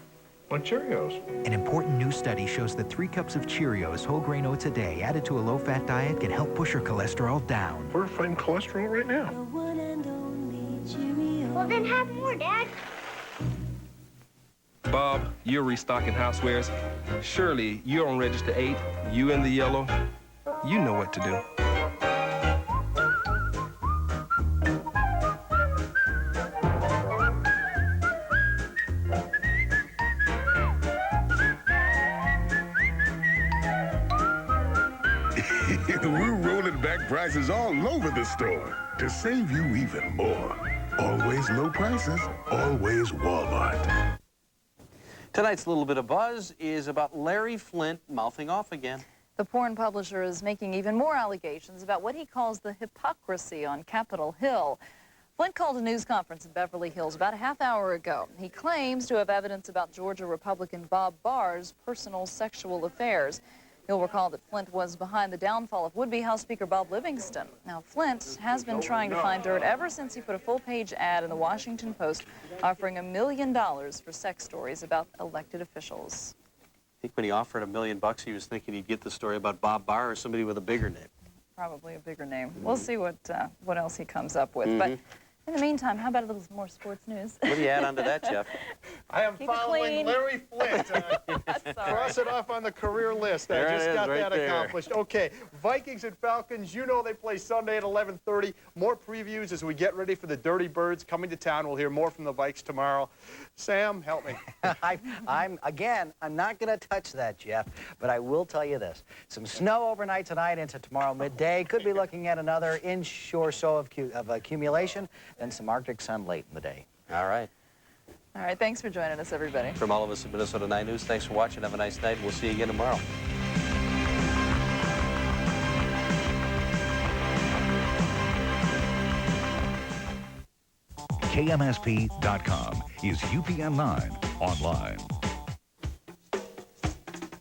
like Cheerios. An important new study shows that 3 cups of Cheerios whole grain oats a day added to a low-fat diet can help push your cholesterol down. We're fighting cholesterol right now. Well, then have more, Dad. Bob, you're restocking housewares. Surely you're on register 8, you in the yellow. You know what to do. We're rolling back prices all over the store to save you even more. Always low prices, always Walmart. Tonight's Little Bit of Buzz is about Larry Flynt mouthing off again. The porn publisher is making even more allegations about what he calls the hypocrisy on Capitol Hill. Flynt called a news conference in Beverly Hills about a half hour ago. He claims to have evidence about Georgia Republican Bob Barr's personal sexual affairs. You'll recall that Flynt was behind the downfall of would-be House Speaker Bob Livingston. Now, Flynt has been trying to find dirt ever since he put a full-page ad in the Washington Post offering $1 million for sex stories about elected officials. I think when he offered $1 million, he was thinking he'd get the story about Bob Barr or somebody with a bigger name. Probably a bigger name. We'll see what else he comes up with. But in the meantime, how about a little more sports news? What do you add on to that, Jeff? I am following Larry Flynt. Cross it off on the career list. I just got that accomplished. Okay, Vikings and Falcons, you know they play Sunday at 11:30. More previews as we get ready for the Dirty Birds coming to town. We'll hear more from the Vikes tomorrow. Sam, help me. I'm not going to touch that, Jeff, but I will tell you this. Some snow overnight tonight into tomorrow midday. Could be looking at another inch or so of accumulation, then some Arctic sun late in the day. All right. All right, thanks for joining us, everybody. From all of us at Minnesota 9 News, thanks for watching. Have a nice night. We'll see you again tomorrow. KMSP.com is UPN 9 online.